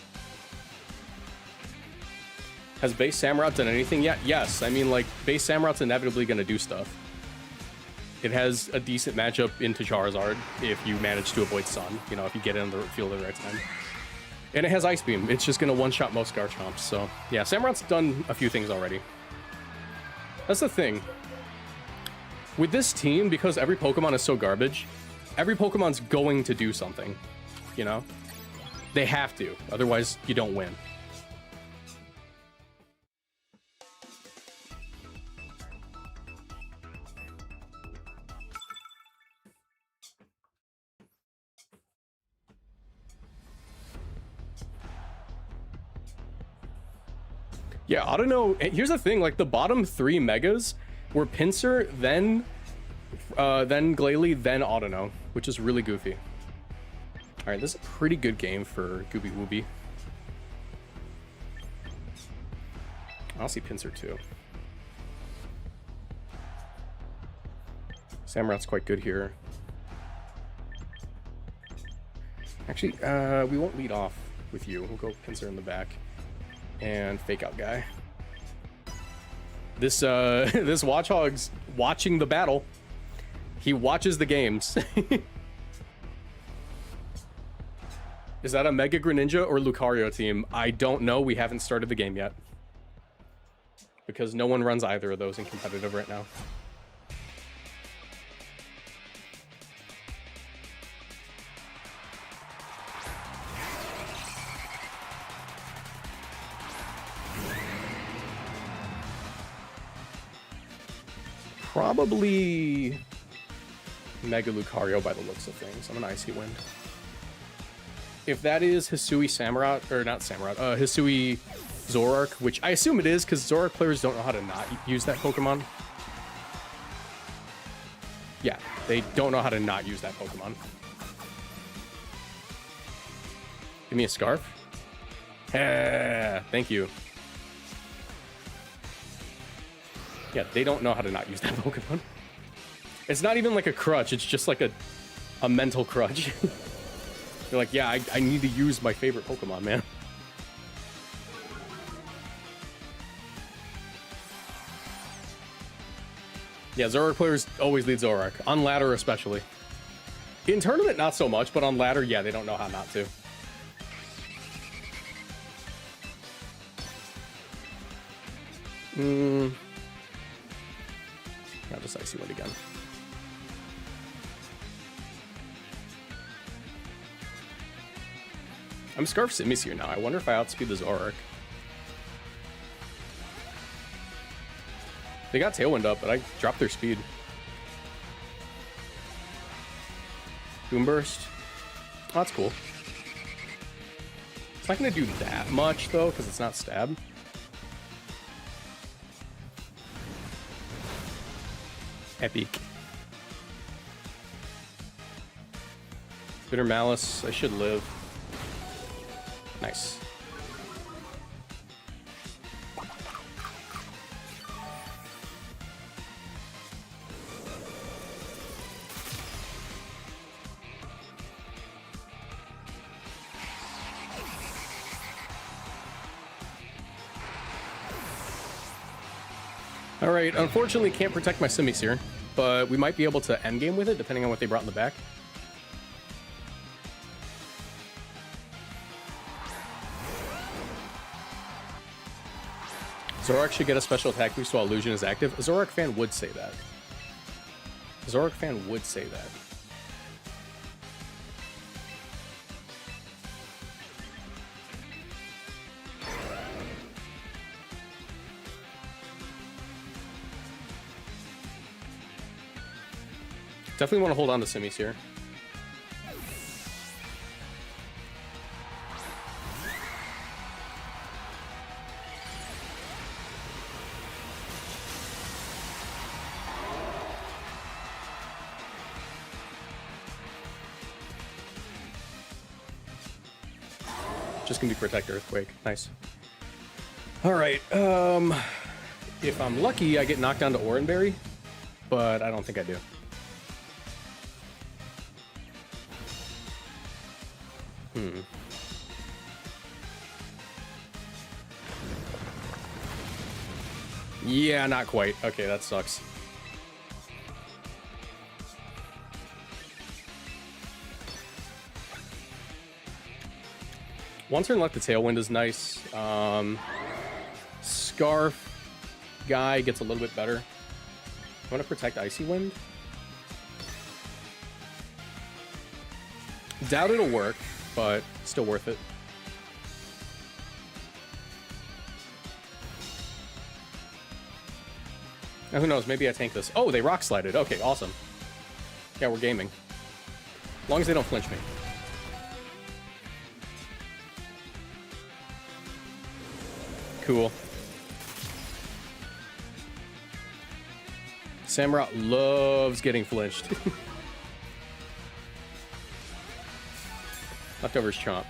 Has base Samurott done anything yet? Yes. I mean, like, base Samurott's inevitably going to do stuff. It has a decent matchup into Charizard if you manage to avoid Sun. You know, if you get in the field at the right time. And it has Ice Beam. It's just going to one-shot most Garchomps. So, yeah, Samurott's done a few things already. That's the thing. With this team, because every Pokemon is so garbage, every Pokemon's going to do something, you know? They have to, otherwise you don't win. Yeah, I don't know. Here's the thing, like the bottom 3 megas were Pinsir, then Glalie, then Audino, which is really goofy. All right, this is a pretty good game for Gooby Wooby. I'll see Pinsir too. Samurott's quite good here. Actually, we won't lead off with you. We'll go Pinsir in the back. And Fake Out Guy. This this Watchhog's watching the battle. He watches the games. Is that a Mega Greninja or Lucario team? I don't know. We haven't started the game yet. Because no one runs either of those in competitive right now. Probably Mega Lucario by the looks of things. I'm an Icy Wind. If that is Hisui Samurott, or not Samurott, Hisui Zoroark, which I assume it is because Zoroark players don't know how to not use that Pokemon. Yeah, they don't know how to not use that Pokemon. Give me a scarf. Thank you. Yeah, they don't know how to not use that Pokemon. It's not even like a crutch, it's just like a mental crutch. They're like, yeah, I need to use my favorite Pokemon, man. Yeah, Zoroark players always lead Zoroark. On ladder especially. In tournament, not so much, but on ladder, yeah, they don't know how not to. Got this Icy Wind again. I'm Scarf Simisear now. I wonder if I outspeed the Zoroark. They got Tailwind up, but I dropped their speed. Boomburst. Oh, that's cool. It's not going to do that much, though, because it's not stab. Epic. Bitter Malice. I should live. Nice. All right, unfortunately can't protect my Simisear, but we might be able to endgame with it depending on what they brought in the back. Zoroark should get a special attack boost while Illusion is active. A Zoroark fan would say that. A Zoroark fan would say that. Definitely want to hold on to Simis here. Just gonna be Protect Earthquake. Nice. All right. If I'm lucky, I get knocked down to Oranberry, but I don't think I do. Yeah, not quite. Okay, that sucks. One turn left, the Tailwind is nice. Scarf guy gets a little bit better. I want to protect Icy Wind. Doubt it'll work, but still worth it. Now, who knows? Maybe I tank this. Oh, they rock slided. Okay, awesome. Yeah, we're gaming. As long as they don't flinch me. Cool. Samurott loves getting flinched. Leftovers chomp.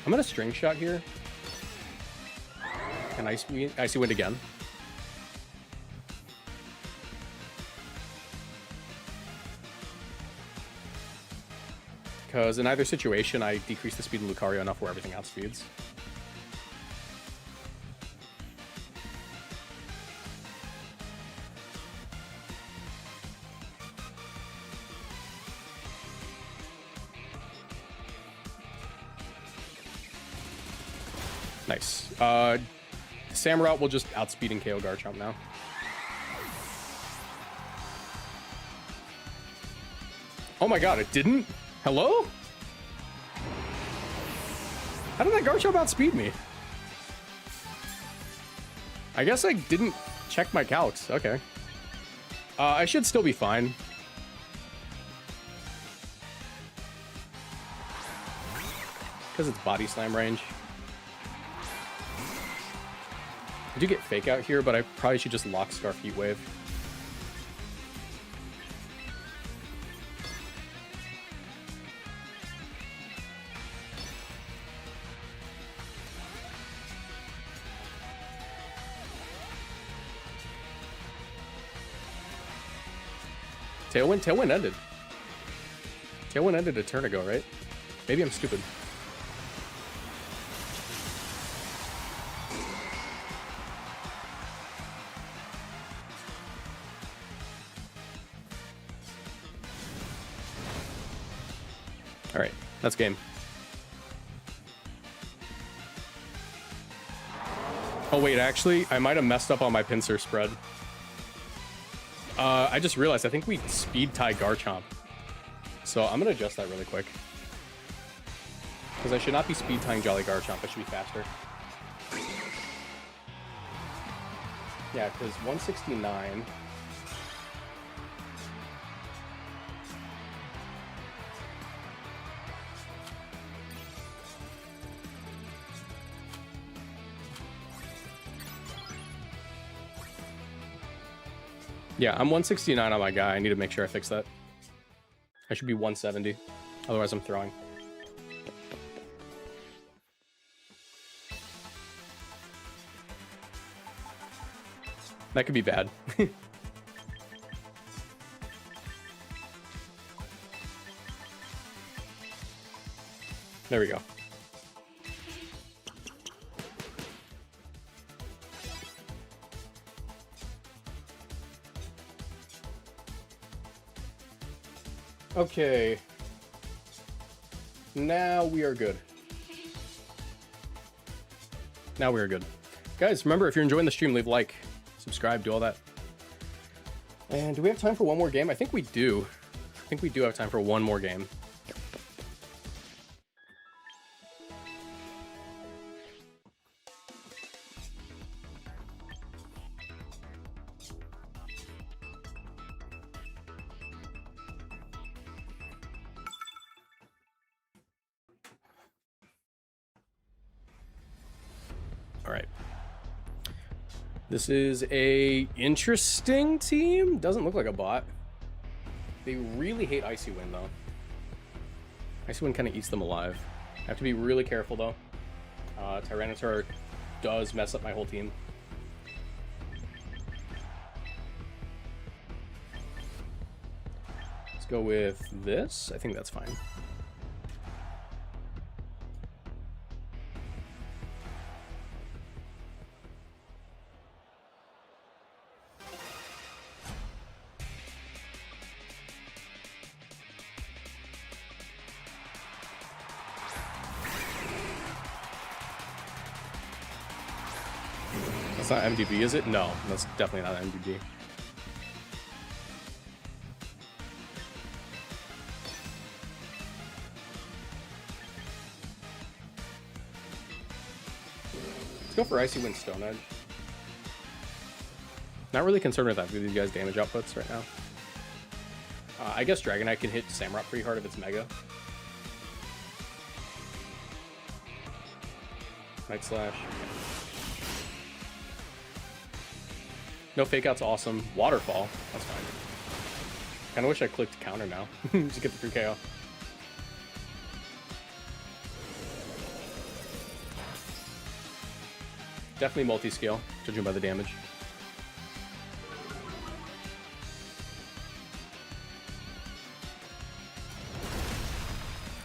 I'm gonna string shot here. And Icy Wind again. Because in either situation, I decrease the speed of Lucario enough where everything outspeeds. Nice. Samurott will just outspeed and KO Garchomp now. Oh my god, it didn't? Hello? How did that Garchomp outspeed me? I guess I didn't check my calcs. Okay. I should still be fine. Because it's Body Slam range. I do get Fake Out here, but I probably should just lock Scarf Heat Wave. Tailwind ended. Tailwind ended a turn ago, right? Maybe I'm stupid. All right, that's game. Oh wait, actually, I might have messed up on my Pinsir spread. I just realized I think we speed tie Garchomp. So I'm gonna adjust that really quick. Because I should not be speed tying Jolly Garchomp, I should be faster. Yeah, because 169. Yeah, I'm 169 on my guy. I need to make sure I fix that. I should be 170. Otherwise, I'm throwing. That could be bad. There we go. Okay. Now we are good. Now we are good. Guys, remember, if you're enjoying the stream, leave a like, subscribe, do all that. And do we have time for one more game? I think we do. I think we do have time for one more game. This is a interesting team. Doesn't look like a bot. They really hate Icy Wind, though. Icy Wind kind of eats them alive. I have to be really careful, though. Tyranitar does mess up my whole team. Let's go with this. I think that's fine. That's not MDB, is it? No, that's definitely not MDB. Let's go for Icy Wind Stone Edge. Not really concerned with that with these guys' damage outputs right now. I guess Dragonite can hit Samurott pretty hard if it's Mega. Night Slash. No Fake Out's awesome. Waterfall, that's fine. Kinda wish I clicked counter now. Just get the free KO. Definitely multi-scale, judging by the damage.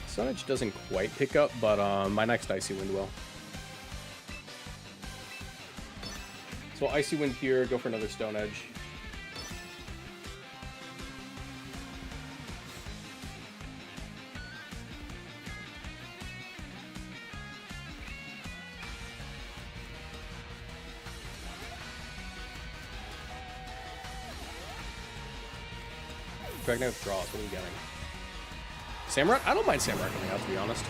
Stone Edge doesn't quite pick up, but my next Icy Wind will. So Icy Wind here, go for another Stone Edge. Dragonite withdraws, what are we getting? Samurott? I don't mind Samurott coming out, to be honest.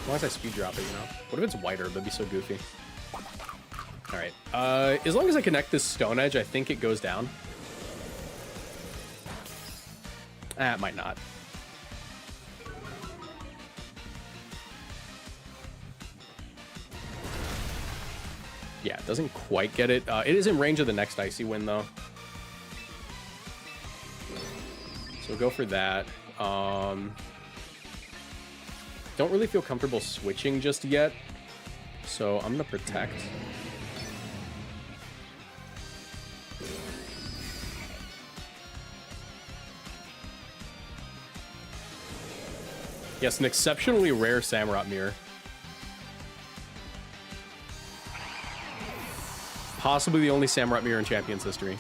As long as I speed drop it, you know? What if it's whiter? That'd be so goofy. Alright. As long as I connect this Stone Edge, I think it goes down. It might not. Yeah, it doesn't quite get it. It is in range of the next Icy Wind, though. So we'll go for that. Don't really feel comfortable switching just yet. So I'm going to protect. Yes, an exceptionally rare Samurott mirror. Possibly the only Samurott mirror in Champions history.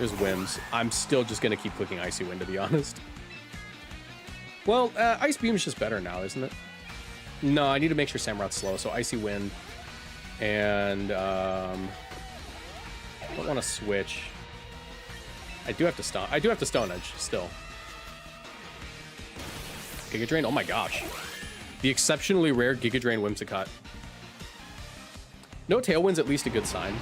There's Whims. I'm still just going to keep clicking Icy Wind, to be honest. Well, Ice Beam is just better now, isn't it? No, I need to make sure Samurot's slow, so Icy Wind. And, I don't want to switch. I do have to Stone. I do have to Stone Edge, still. Giga Drain? Oh my gosh. The exceptionally rare Giga Drain Whimsicott. No Tailwind's at least a good sign.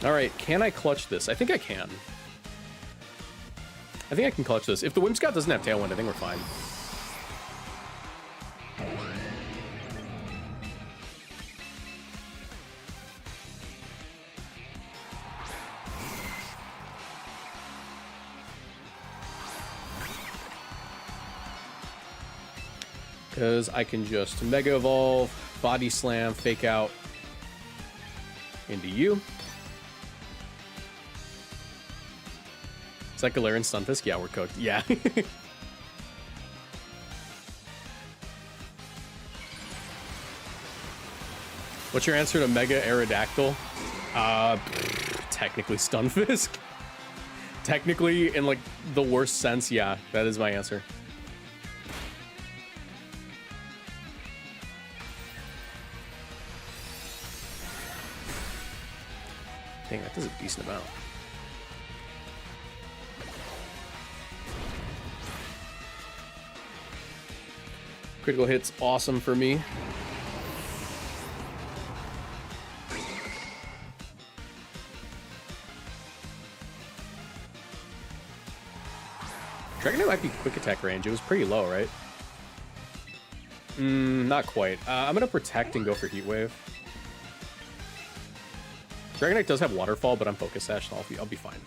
Alright, can I clutch this? I think I can. I think I can clutch this. If the Whimsicott doesn't have Tailwind, I think we're fine. Because I can just Mega Evolve, Body Slam, Fake Out into you. Is that Galarian Stunfisk? Yeah, we're cooked. Yeah. What's your answer to Mega Aerodactyl? Technically Stunfisk. Technically, in like the worst sense, yeah, that is my answer. Dang, that does a decent amount. Critical hit's awesome for me. Dragonite might be quick attack range. It was pretty low, right? Not quite. I'm gonna protect and go for Heat Wave. Dragonite does have Waterfall, but I'm Focus Sash, so I'll be fine.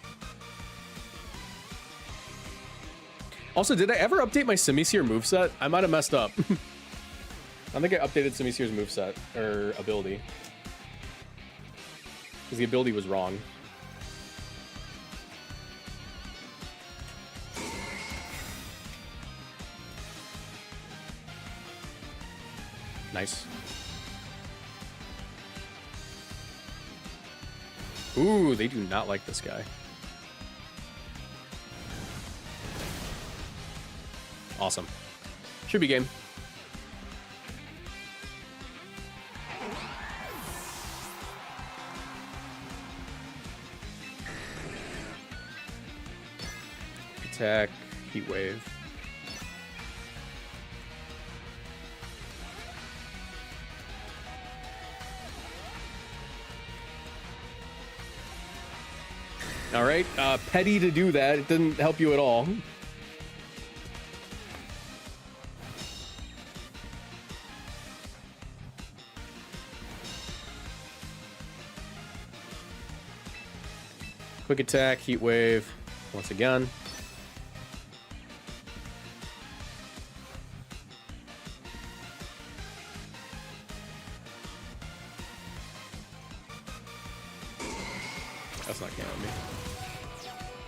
Also, did I ever update my Simisear moveset? I might have messed up. I don't think I updated Simisear's moveset, or ability. Because the ability was wrong. Nice. Ooh, they do not like this guy. Awesome. Should be game. Attack, Heat Wave. All right, petty to do that. It didn't help you at all. Quick attack, Heat Wave, once again. That's not counting me.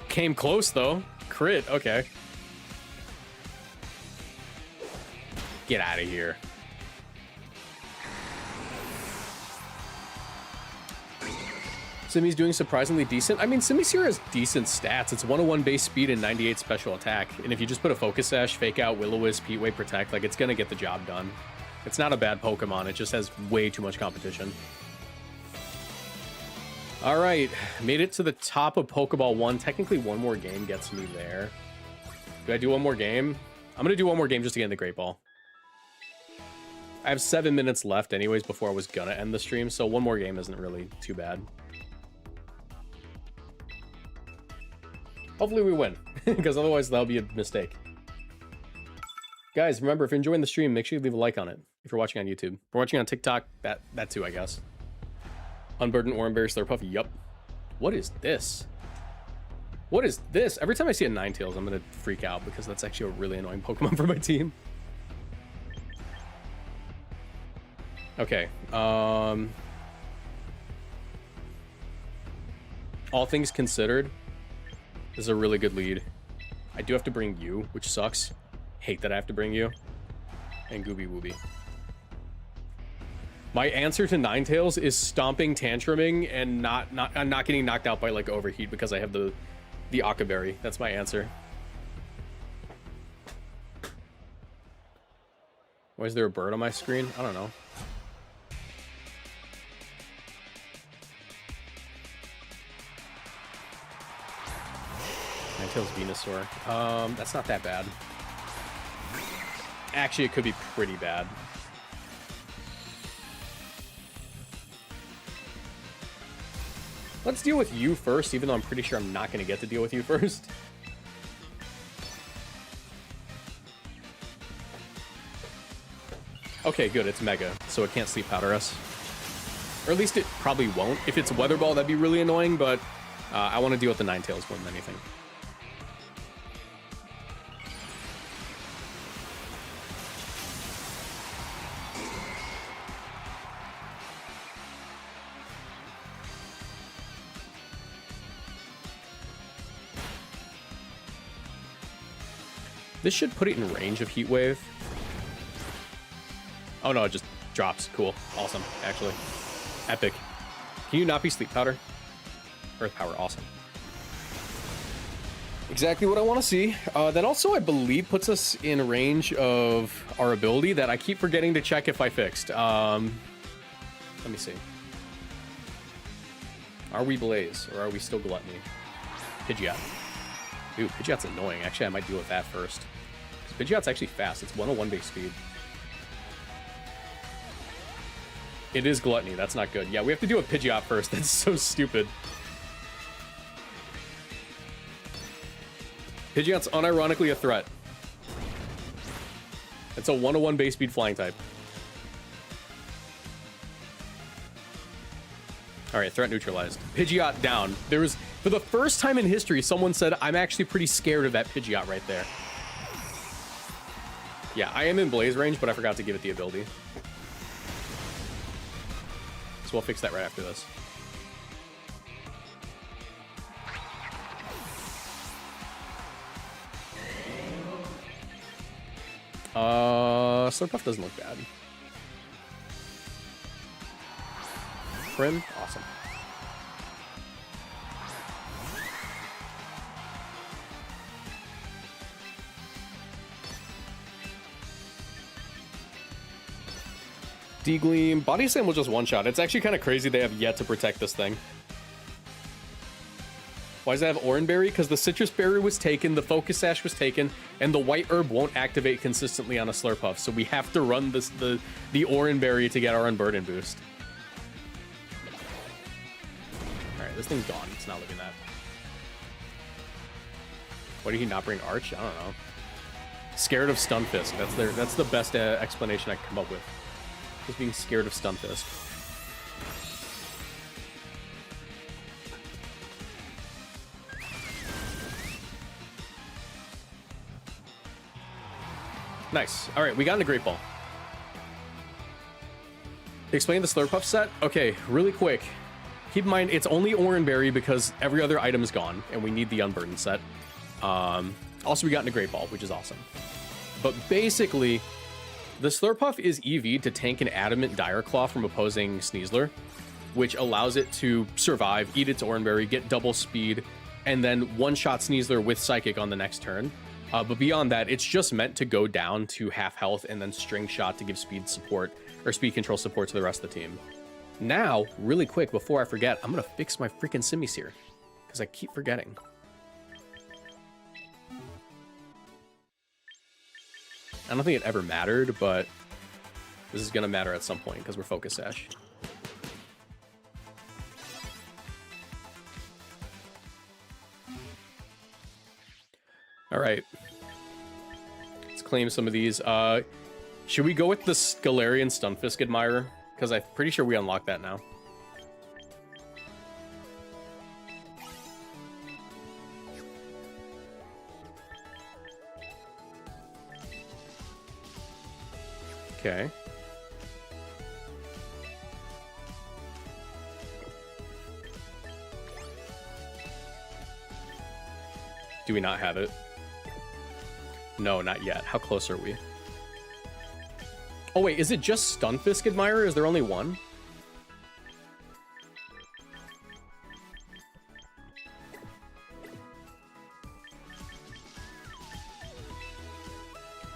Came close though. Crit, okay. Get out of here. Simi's doing surprisingly decent. I mean, Simisear has decent stats. It's 101 base speed and 98 special attack. And if you just put a Focus Sash, Fake Out, Will-O-Wisp, Heat Wave, Protect, like, it's gonna get the job done. It's not a bad Pokemon. It just has way too much competition. All right, made it to the top of Pokeball 1. Technically, one more game gets me there. Do I do one more game? I'm gonna do one more game just to get in the Great Ball. I have 7 minutes left anyways before I was gonna end the stream, so one more game isn't really too bad. Hopefully we win, because otherwise that'll be a mistake. Guys, remember, if you're enjoying the stream, make sure you leave a like on it. If you're watching on YouTube. If you're watching on TikTok, that too, I guess. Unburdened or embarrassed Slurpuff, yup. What is this? What is this? Every time I see a Ninetales, I'm gonna freak out, because that's actually a really annoying Pokemon for my team. Okay, all things considered, this is a really good lead. I do have to bring you, which sucks. Hate that I have to bring you. And Gooby Wooby. My answer to Ninetales is stomping, tantruming, and not getting knocked out by like overheat because I have the Akaberry. That's my answer. Why is there a bird on my screen? I don't know. Ninetales Venusaur. That's not that bad. Actually, it could be pretty bad. Let's deal with you first, even though I'm pretty sure I'm not going to get to deal with you first. Okay, good. It's Mega, so it can't Sleep Powder us. Or at least it probably won't. If it's Weather Ball, that'd be really annoying, but I want to deal with the Ninetales more than anything. This should put it in range of Heat Wave. Oh no, it just drops. Cool. Awesome, actually. Epic. Can you not be Sleep Powder? Earth Power, awesome. Exactly what I want to see. That also, I believe, puts us in range of our ability that I keep forgetting to check if I fixed. Let me see. Are we Blaze, or are we still Gluttony? Pidgeot. Ooh, Pidgeot's annoying. Actually, I might deal with that first. Because Pidgeot's actually fast. It's 101 base speed. It is Gluttony. That's not good. Yeah, we have to deal with Pidgeot first. That's so stupid. Pidgeot's unironically a threat. It's a 101 base speed flying type. Alright, threat neutralized. Pidgeot down. There was, for the first time in history, someone said, I'm actually pretty scared of that Pidgeot right there. Yeah, I am in Blaze range, but I forgot to give it the ability. So we'll fix that right after this. Slurpuff doesn't look bad. Prim, awesome. D-Gleam, Body Slam will just one-shot. It's actually kind of crazy they have yet to protect this thing. Why does it have Oranberry? Because the Citrus Berry was taken, the Focus Sash was taken, and the White Herb won't activate consistently on a Slurpuff, so we have to run this, the Oranberry to get our Unburden boost. Alright, this thing's gone. It's not living that. Why did he not bring Arch? I don't know. Scared of Stunfisk. That's the best explanation I can come up with. Just being scared of Stunfisk. Nice. All right, we got into Great Ball. Explain the Slurpuff set? Okay, really quick. Keep in mind, it's only Oranberry because every other item is gone, and we need the Unburden set. Also, we got into Great Ball, which is awesome. But basically, the Slurpuff is EV to tank an Adamant Dire Claw from opposing Sneasler, which allows it to survive, eat its Oranberry, get double speed, and then one-shot Sneasler with Psychic on the next turn. But beyond that, it's just meant to go down to half health and then String Shot to give speed support, or speed control support to the rest of the team. Now, really quick, before I forget, I'm going to fix my freaking Simisear, because I keep forgetting. I don't think it ever mattered, but this is going to matter at some point, because we're Focus Sash. All right. Let's claim some of these. Should we go with the Galarian Stunfisk Admirer? Because I'm pretty sure we unlocked that now. Okay. Do we not have it? No, not yet. How close are we? Oh, wait. Is it just Stunfisk Admirer? Is there only one?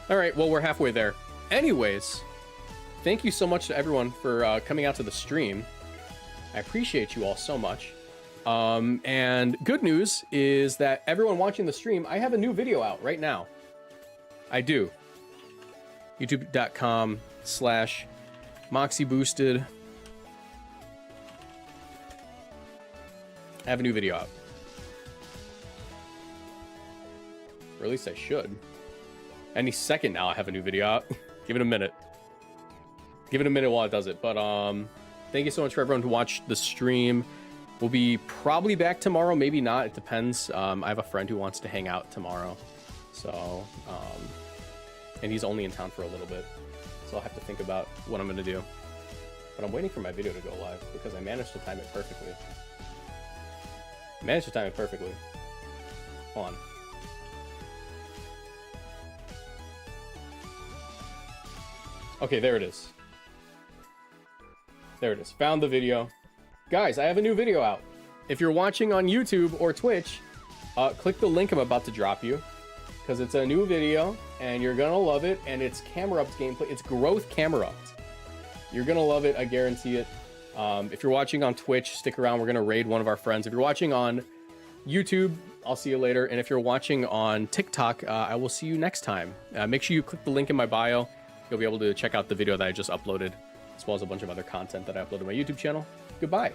All right. Well, we're halfway there. Anyways, thank you so much to everyone for coming out to the stream. I appreciate you all so much. And good news is that everyone watching the stream, I have a new video out right now. I do. YouTube.com/Moxie Boosted. I have a new video out. Or at least I should. Any second now I have a new video out. Give it a minute. Give it a minute while it does it. But thank you so much for everyone who watched the stream. We'll be probably back tomorrow, maybe not. It depends. I have a friend who wants to hang out tomorrow. So, and he's only in town for a little bit. So I'll have to think about what I'm going to do. But I'm waiting for my video to go live because I managed to time it perfectly. Hold on. Okay, there it is. There it is. Found the video. Guys, I have a new video out. If you're watching on YouTube or Twitch, click the link I'm about to drop you, because it's a new video and you're gonna love it. And it's camera ups gameplay. It's growth camera ups. You're gonna love it. I guarantee it. If you're watching on Twitch, stick around. We're gonna raid one of our friends. If you're watching on YouTube, I'll see you later. And if you're watching on TikTok, I will see you next time. Make sure you click the link in my bio. You'll be able to check out the video that I just uploaded, as well as a bunch of other content that I uploaded to my YouTube channel. Goodbye.